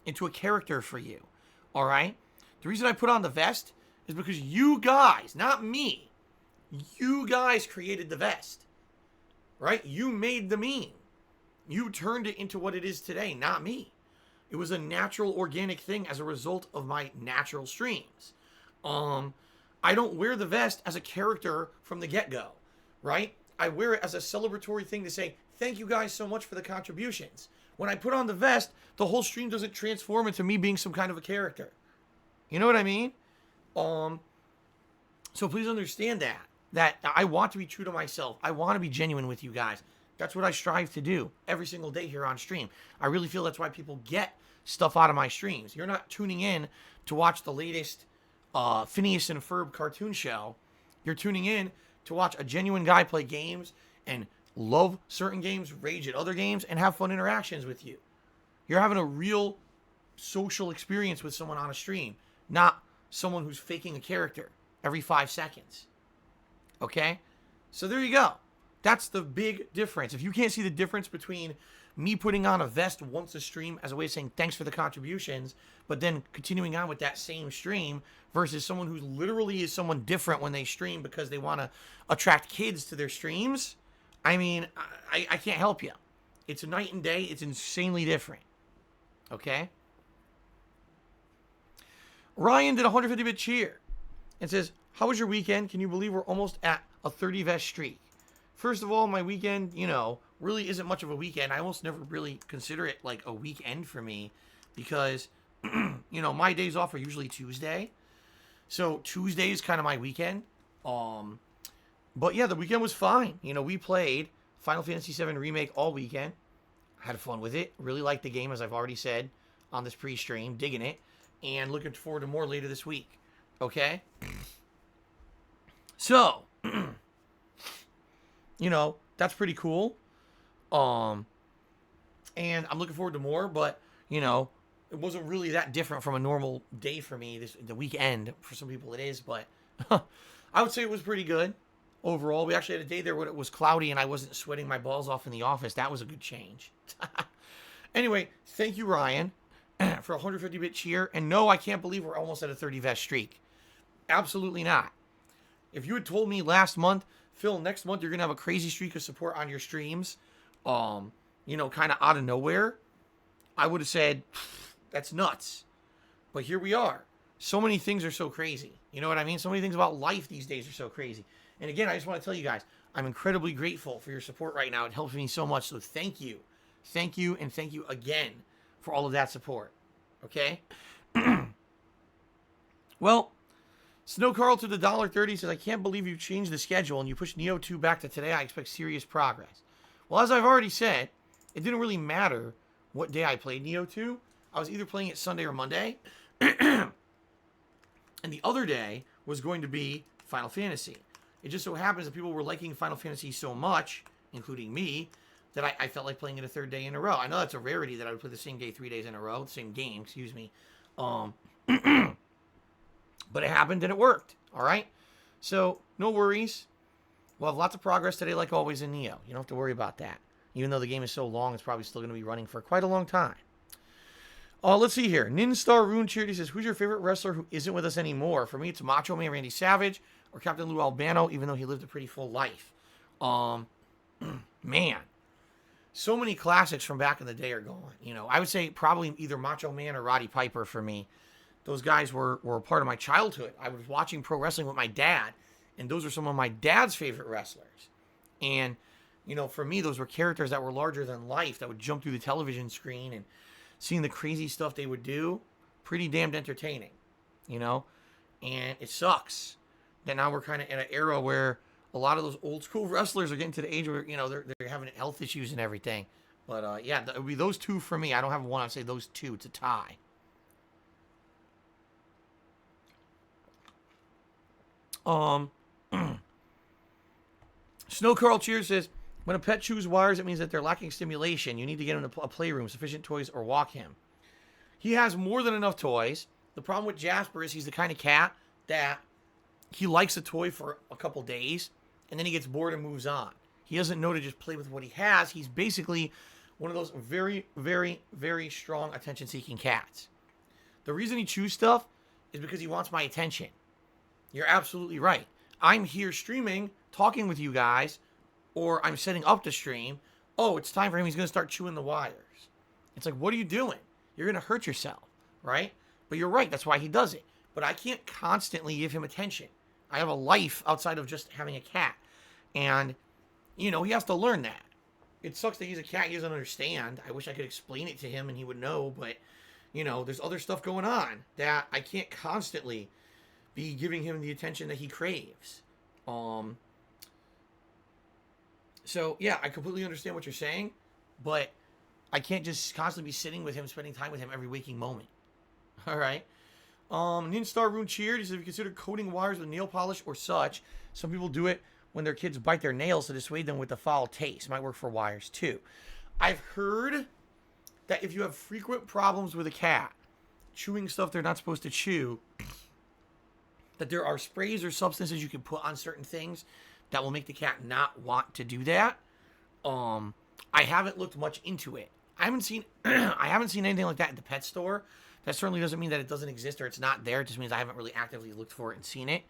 into a character for you, all right? The reason I put on the vest is because you guys, not me, you guys created the vest, right? You made the meme. You turned it into what it is today, not me. It was a natural, organic thing as a result of my natural streams. I don't wear the vest as a character from the get-go, right? I wear it as a celebratory thing to say, thank you guys so much for the contributions. When I put on the vest, the whole stream doesn't transform into me being some kind of a character. You know what I mean? So please understand that I want to be true to myself. I want to be genuine with you guys. That's what I strive to do every single day here on stream. I really feel that's why people get stuff out of my streams. You're not tuning in to watch the latest Phineas and Ferb cartoon show. You're tuning in to watch a genuine guy play games and love certain games, rage at other games, and have fun interactions with you. You're having a real social experience with someone on a stream, not someone who's faking a character every 5 seconds. Okay? So there you go. That's the big difference. If you can't see the difference between me putting on a vest once a stream as a way of saying thanks for the contributions, but then continuing on with that same stream versus someone who literally is someone different when they stream because they want to attract kids to their streams, I mean, I can't help you. It's a night and day. It's insanely different. Okay? Ryan did a 150-bit cheer and says, how was your weekend? Can you believe we're almost at a 30-vest streak? First of all, my weekend, really isn't much of a weekend. I almost never really consider it like a weekend for me because, my days off are usually Tuesday. So Tuesday is kind of my weekend. But yeah, the weekend was fine. We played Final Fantasy VII Remake all weekend. Had fun with it. Really liked the game, as I've already said on this pre-stream. Digging it. And looking forward to more later this week. Okay? So, that's pretty cool. And I'm looking forward to more, but, it wasn't really that different from a normal day for me. The weekend, for some people it is, but I would say it was pretty good overall. We actually had a day there where it was cloudy and I wasn't sweating my balls off in the office. That was a good change. Anyway, thank you, Ryan, for a 150-bit cheer. And no, I can't believe we're almost at a 30-vest streak. Absolutely not. If you had told me last month, Phil, next month you're going to have a crazy streak of support on your streams, kind of out of nowhere, I would have said, that's nuts. But here we are. So many things are so crazy. You know what I mean? So many things about life these days are so crazy. And again, I just want to tell you guys, I'm incredibly grateful for your support right now. It helps me so much. So thank you. Thank you, and thank you again for all of that support. Okay? Well, Snow Carl to the $1.30 says, I can't believe you changed the schedule and you pushed Nioh 2 back to today. I expect serious progress. Well, as I've already said, it didn't really matter what day I played Nioh 2. I was either playing it Sunday or Monday. And the other day was going to be Final Fantasy. It just so happens that people were liking Final Fantasy so much, including me, that I felt like playing it a third day in a row. I know that's a rarity that I would play the same game 3 days in a row. The same game, excuse me. But it happened and it worked. All right? So, no worries. We'll have lots of progress today, like always in Nioh. You don't have to worry about that. Even though the game is so long, it's probably still going to be running for quite a long time. Let's see here. Ninstar Rune Charity says, who's your favorite wrestler who isn't with us anymore? For me, it's Macho Man Randy Savage or Captain Lou Albano, even though he lived a pretty full life. Man. So many classics from back in the day are gone. I would say probably either Macho Man or Roddy Piper for me. Those guys were a part of my childhood. I was watching pro wrestling with my dad, and those are some of my dad's favorite wrestlers. And, for me, those were characters that were larger than life that would jump through the television screen, and seeing the crazy stuff they would do, pretty damned entertaining, And it sucks that now we're kind of in an era where a lot of those old school wrestlers are getting to the age where, they're having health issues and everything. But, yeah, it would be those two for me. I don't have one. I'd say those two. It's a tie. Snow Carl Cheers says, when a pet chews wires, it means that they're lacking stimulation. You need to get him to a playroom, sufficient toys, or walk him. He has more than enough toys. The problem with Jasper is he's the kind of cat that he likes a toy for a couple days, and then he gets bored and moves on. He doesn't know to just play with what he has. He's basically one of those very, very, very strong attention-seeking cats. The reason he chews stuff is because he wants my attention. You're absolutely right. I'm here streaming, talking with you guys, or I'm setting up the stream. Oh, it's time for him. He's going to start chewing the wires. It's like, what are you doing? You're going to hurt yourself, right? But you're right. That's why he does it. But I can't constantly give him attention. I have a life outside of just having a cat. And, he has to learn that. It sucks that he's a cat he doesn't understand. I wish I could explain it to him and he would know. But, there's other stuff going on that I can't constantly be giving him the attention that he craves. So, yeah, I completely understand what you're saying, but I can't just constantly be sitting with him, spending time with him every waking moment. All right. Ninstar Rune cheered. He said, if you consider coating wires with nail polish or such, some people do it when their kids bite their nails to dissuade them with the foul taste. Might work for wires too. I've heard that if you have frequent problems with a cat chewing stuff they're not supposed to chew, that there are sprays or substances you can put on certain things that will make the cat not want to do that. I haven't looked much into it. I haven't seen anything like that at the pet store. That certainly doesn't mean that it doesn't exist or it's not there. It just means I haven't really actively looked for it and seen it.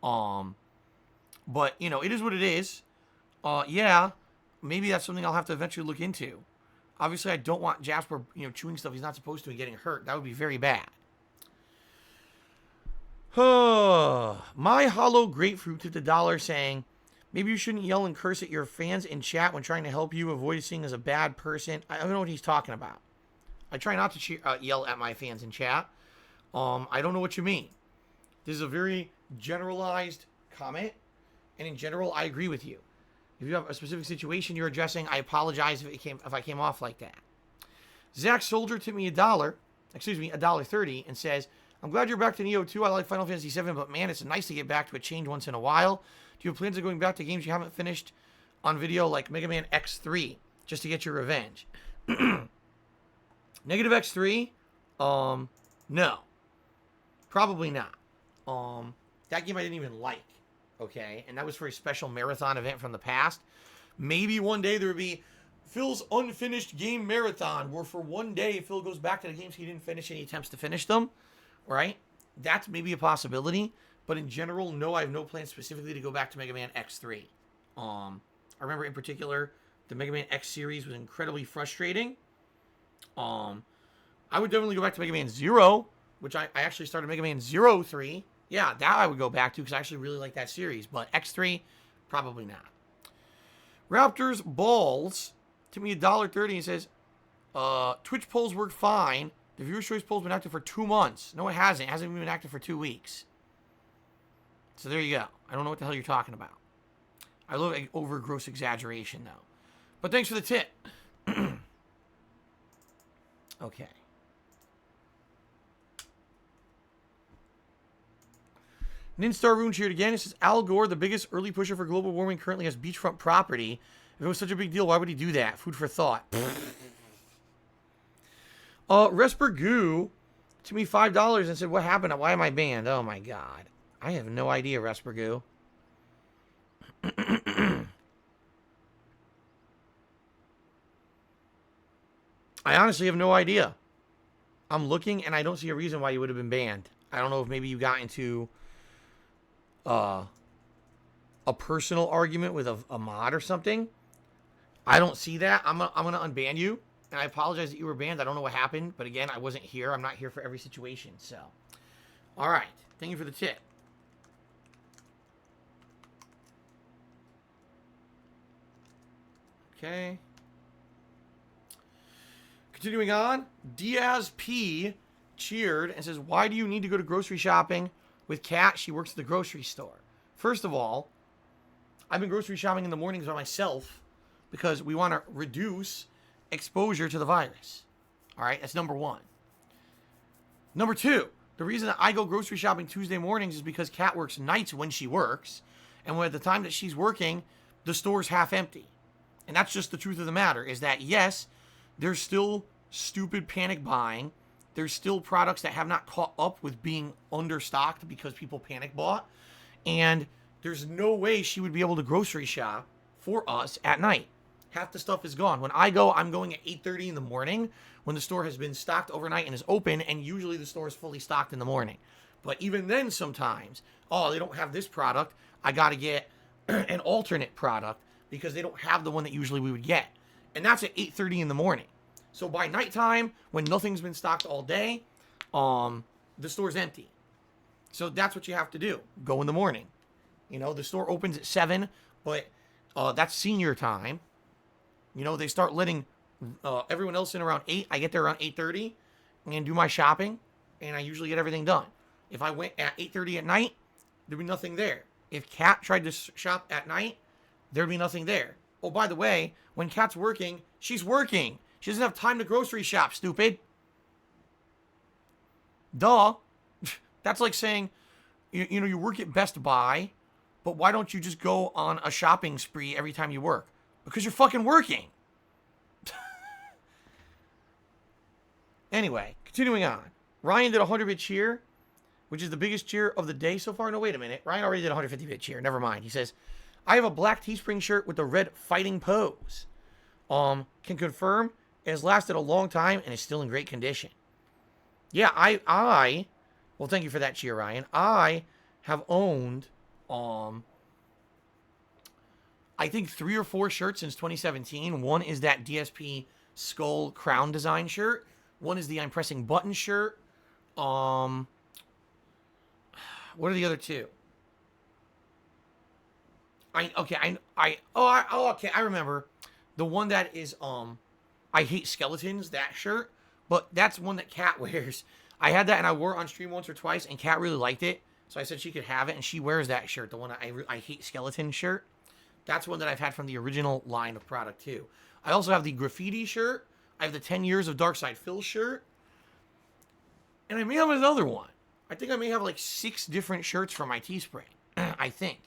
But, you know, it is what it is. Yeah, maybe that's something I'll have to eventually look into. Obviously, I don't want Jasper, you know, chewing stuff he's not supposed to and getting hurt. That would be very bad. My hollow grapefruit tipped $1 saying, maybe you shouldn't yell and curse at your fans in chat when trying to help you avoid seeing as a bad person. I don't know what he's talking about. I try not to yell at my fans in chat. I don't know what you mean. This is a very generalized comment, and in general, I agree with you. If you have a specific situation you're addressing, I apologize if I came off like that. Zach Soldier tipped me $1.30, and says, I'm glad you're back to Nioh 2. I like Final Fantasy 7, but man, it's nice to get back to a change once in a while. Do you have plans of going back to games you haven't finished on video, like Mega Man X3, just to get your revenge? Negative X3? No. Probably not. That game I didn't even like. Okay? And that was for a special marathon event from the past. Maybe one day there would be Phil's unfinished game marathon, where for one day Phil goes back to the games he didn't finish and he attempts to finish them. Right? That's maybe a possibility. But in general, no, I have no plans specifically to go back to Mega Man X3. I remember in particular, the Mega Man X series was incredibly frustrating. I would definitely go back to Mega Man 0, which I actually started Mega Man 03. Yeah, that I would go back to because I actually really like that series. But X3, probably not. Raptors Balls to me $1.30 and says, Twitch polls work fine. The viewer's choice poll's been active for 2 months. No, it hasn't. It hasn't even been active for 2 weeks. So there you go. I don't know what the hell you're talking about. I love over gross exaggeration, though. But thanks for the tip. Okay. Ninstar Rune cheered again. It says, Al Gore, the biggest early pusher for global warming, currently has beachfront property. If it was such a big deal, why would he do that? Food for thought. Resper Goo to me $5 and said, what happened? Why am I banned? Oh my god. I have no idea, Resper Goo. I honestly have no idea. I'm looking and I don't see a reason why you would have been banned. I don't know if maybe you got into a personal argument with a mod or something. I don't see that. I'm gonna unban you. And I apologize that you were banned. I don't know what happened. But again, I wasn't here. I'm not here for every situation. So, all right. Thank you for the tip. Okay. Continuing on, Diaz P cheered and says, why do you need to go to grocery shopping with Kat? She works at the grocery store. First of all, I've been grocery shopping in the mornings by myself because we want to reduce exposure to the virus. All right, that's number one. Number two, the reason that I go grocery shopping Tuesday mornings is because Kat works nights when she works, and when at the time that she's working, the store's half empty. And that's just the truth of the matter, is that yes, there's still stupid panic buying. There's still products that have not caught up with being understocked because people panic bought. And there's no way she would be able to grocery shop for us at night. Half the stuff is gone. When I go, I'm going at 8:30 in the morning when the store has been stocked overnight and is open, and usually the store is fully stocked in the morning. But even then sometimes, oh, they don't have this product. I got to get an alternate product because they don't have the one that usually we would get. And that's at 8:30 in the morning. So by nighttime, when nothing's been stocked all day, the store's empty. So that's what you have to do. Go in the morning. You know, the store opens at 7, but that's senior time. You know, they start letting everyone else in around 8. I get there around 8:30 and do my shopping, and I usually get everything done. If I went at 8:30 at night, there'd be nothing there. If Kat tried to shop at night, there'd be nothing there. Oh, by the way, when Kat's working, she's working. She doesn't have time to grocery shop, stupid. Duh. That's like saying, you know, you work at Best Buy, but why don't you just go on a shopping spree every time you work? Because you're fucking working. Anyway, continuing on. Ryan did a 100-bit cheer, which is the biggest cheer of the day so far. No, wait a minute. Ryan already did a 150-bit cheer. Never mind. He says, I have a black Teespring shirt with the red fighting pose. Can confirm it has lasted a long time and is still in great condition. Yeah, well, thank you for that cheer, Ryan. I have owned, I think 3 or 4 shirts since 2017. One is that DSP skull crown design shirt. One is the I'm pressing button shirt. What are the other two? Okay, I remember. The one that is, I hate skeletons, that shirt. But that's one that Kat wears. I had that and I wore it on stream once or twice, and Kat really liked it. So I said she could have it, and she wears that shirt, the one I hate skeleton shirt. That's one that I've had from the original line of product, too. I also have the graffiti shirt. I have the 10 Years of Darkside Phil shirt. And I may have another one. I think I may have like 6 different shirts from my Teespring. I think.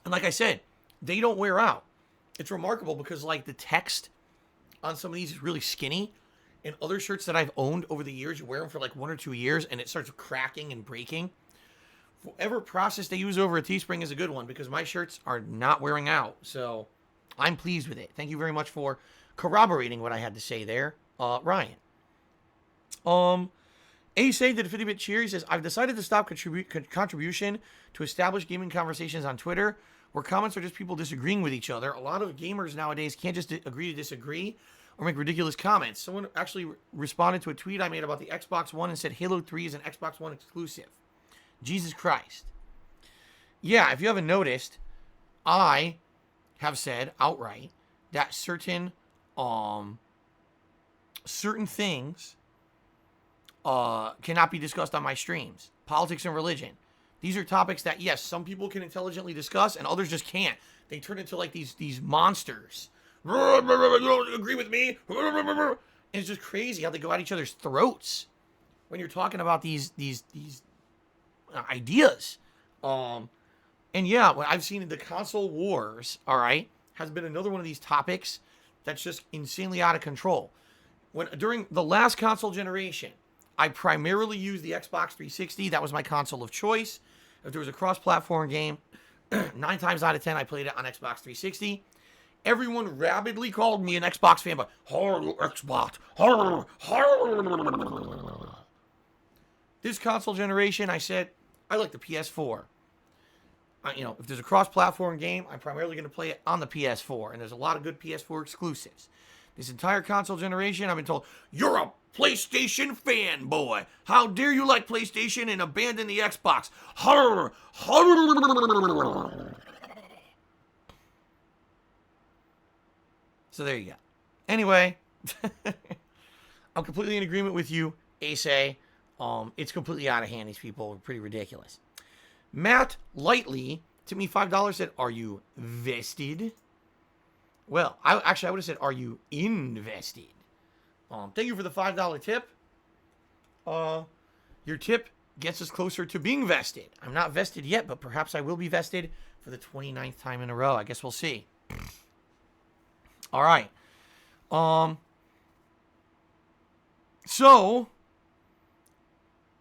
And like I said, they don't wear out. It's remarkable because like the text on some of these is really skinny. And other shirts that I've owned over the years, you wear them for like 1 or 2 years and it starts cracking and breaking. Whatever process they use over at Teespring is a good one because my shirts are not wearing out. So I'm pleased with it. Thank you very much for corroborating what I had to say there, Ryan. Ace did a 50-bit cheer. He says, I've decided to stop contribution to established gaming conversations on Twitter where comments are just people disagreeing with each other. A lot of gamers nowadays can't just agree to disagree or make ridiculous comments. Someone actually responded to a tweet I made about the Xbox One and said Halo 3 is an Xbox One exclusive. Jesus Christ. Yeah, if you haven't noticed, I have said outright that certain things cannot be discussed on my streams. Politics and religion. These are topics that, yes, some people can intelligently discuss and others just can't. They turn into like these monsters. You don't agree with me? And it's just crazy how they go at each other's throats when you're talking about these ideas. And yeah, what I've seen in the console wars, all right, has been another one of these topics that's just insanely out of control. During the last console generation, I primarily used the Xbox 360. That was my console of choice. If there was a cross-platform game, 9 times out of 10, I played it on Xbox 360. Everyone rabidly called me an Xbox fanboy. Horror Xbox. Horror. This console generation, I said, I like the PS4. If there's a cross-platform game, I'm primarily going to play it on the PS4. And there's a lot of good PS4 exclusives. This entire console generation, I've been told, you're a PlayStation fanboy. How dare you like PlayStation and abandon the Xbox? Horror. So there you go. Anyway, I'm completely in agreement with you, Ace. It's completely out of hand. These people are pretty ridiculous. Matt Lightly tipped me $5, said, are you vested? Well, I would have said, are you invested? Thank you for the $5 tip. Your tip gets us closer to being vested. I'm not vested yet, but perhaps I will be vested for the 29th time in a row. I guess we'll see. All right. So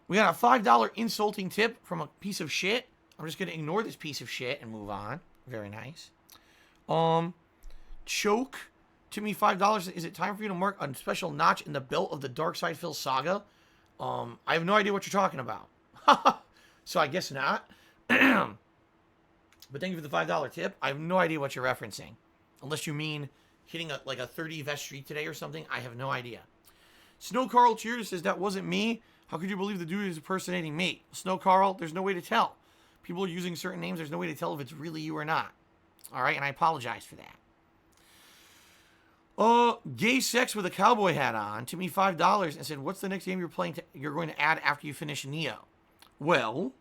we got a $5 insulting tip from a piece of shit. I'm just going to ignore this piece of shit and move on. Very nice. Choke to me $5. Is it time for you to mark a special notch in the belt of the Darkside Phil saga? I have no idea what you're talking about. So I guess not. But thank you for the $5 tip. I have no idea what you're referencing. Unless you mean hitting a 30 vest streak today or something. I have no idea. Snow Carl Cheers says, that wasn't me. How could you believe the dude is impersonating me? Snow Carl, there's no way to tell. People are using certain names. There's no way to tell if it's really you or not. All right, and I apologize for that. Gay sex with a cowboy hat on to me $5 and said, what's the next game you're going to add after you finish Nioh? Well,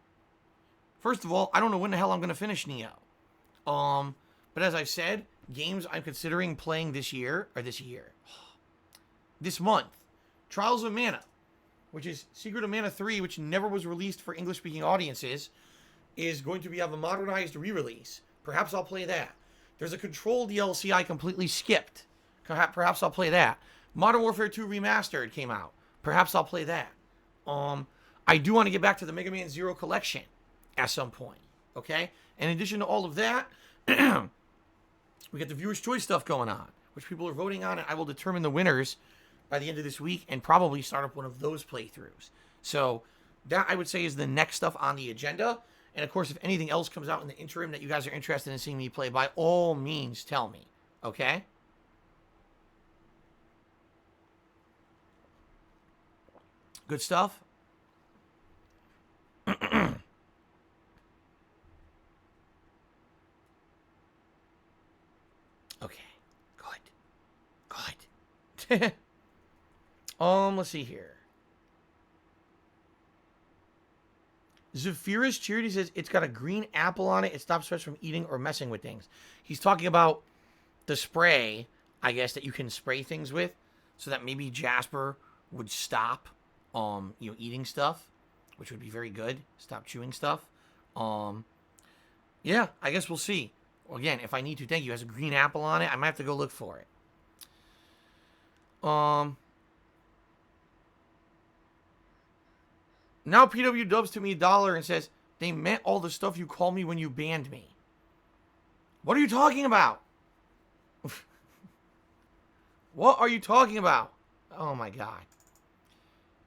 first of all, I don't know when the hell I'm going to finish Nioh. But as I've said, games I'm considering playing this month. Trials of Mana, which is Secret of Mana 3, which never was released for English-speaking audiences, is going to have a modernized re-release. Perhaps I'll play that. There's a Control DLC I completely skipped. Perhaps I'll play that. Modern Warfare 2 Remastered came out. Perhaps I'll play that. I do want to get back to the Mega Man Zero collection at some point. Okay? In addition to all of that, we got the Viewer's Choice stuff going on, which people are voting on, and I will determine the winners by the end of this week and probably start up one of those playthroughs. So that, I would say, is the next stuff on the agenda. And, of course, if anything else comes out in the interim that you guys are interested in seeing me play, by all means, tell me. Okay? Good stuff? Okay. Good. Let's see here. Zephyrus Charity says it's got a green apple on it. It stops stress from eating or messing with things. He's talking about the spray, I guess, that you can spray things with, so that maybe Jasper would stop, eating stuff, which would be very good. Stop chewing stuff. Yeah, I guess we'll see. Again, if I need to, thank you. It has a green apple on it. I might have to go look for it. Now PW dubs to me $1 and says, they meant all the stuff you called me when you banned me. What are you talking about? What are you talking about? Oh my God.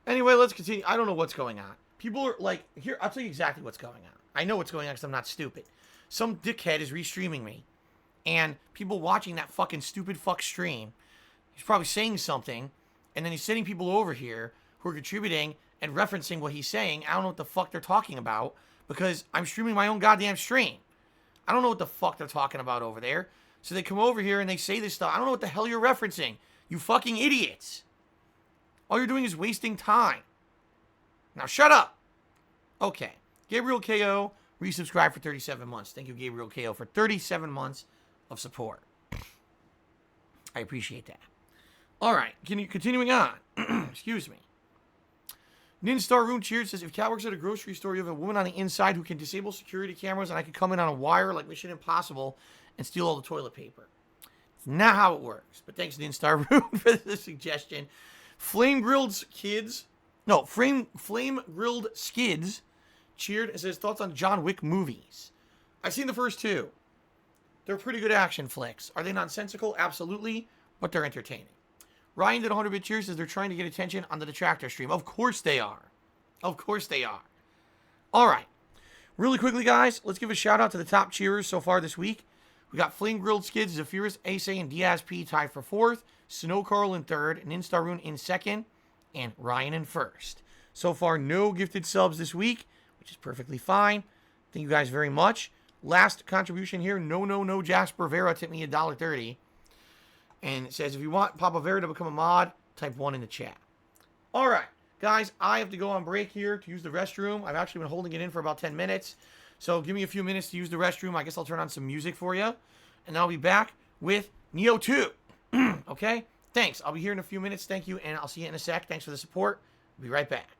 Anyway, let's continue. I don't know what's going on. People are like, here, I'll tell you exactly what's going on. I know what's going on because I'm not stupid. Some dickhead is restreaming me. And people watching that fucking stupid fuck stream, he's probably saying something, and then he's sending people over here who are contributing and referencing what he's saying. I don't know what the fuck they're talking about because I'm streaming my own goddamn stream. I don't know what the fuck they're talking about over there. So they come over here and they say this stuff. I don't know what the hell you're referencing. You fucking idiots. All you're doing is wasting time. Now shut up. Okay. Gabriel KO resubscribed for 37 months. Thank you, Gabriel KO, for 37 months of support. I appreciate that. All right. Continuing on. Excuse me. Ninstar Rune Cheered says, if Cat works at a grocery store, you have a woman on the inside who can disable security cameras, and I can come in on a wire like Mission Impossible and steal all the toilet paper. It's not how it works. But thanks, Ninstar Rune, for the suggestion. Flame Grilled Skids cheered and says, thoughts on John Wick movies. I've seen the first two. They're pretty good action flicks. Are they nonsensical? Absolutely. But they're entertaining. Ryan did 100-bit cheers, says they're trying to get attention on the Detractor stream. Of course they are. Of course they are. All right. Really quickly, guys, let's give a shout out to the top cheerers so far this week. We got Flame Grilled Skids, Zephyrus, Ace, and DSP tied for 4th. Snow Carl in 3rd. Ninstar Rune in 2nd. And Ryan in 1st. So far, no gifted subs this week, which is perfectly fine. Thank you guys very much. Last contribution here. No, Jasper Vera tipped me $1.30. And it says, if you want Papa Vera to become a mod, type 1 in the chat. All right, guys, I have to go on break here to use the restroom. I've actually been holding it in for about 10 minutes. So give me a few minutes to use the restroom. I guess I'll turn on some music for you. And I'll be back with Nioh 2. Okay? Thanks. I'll be here in a few minutes. Thank you, and I'll see you in a sec. Thanks for the support. I'll be right back.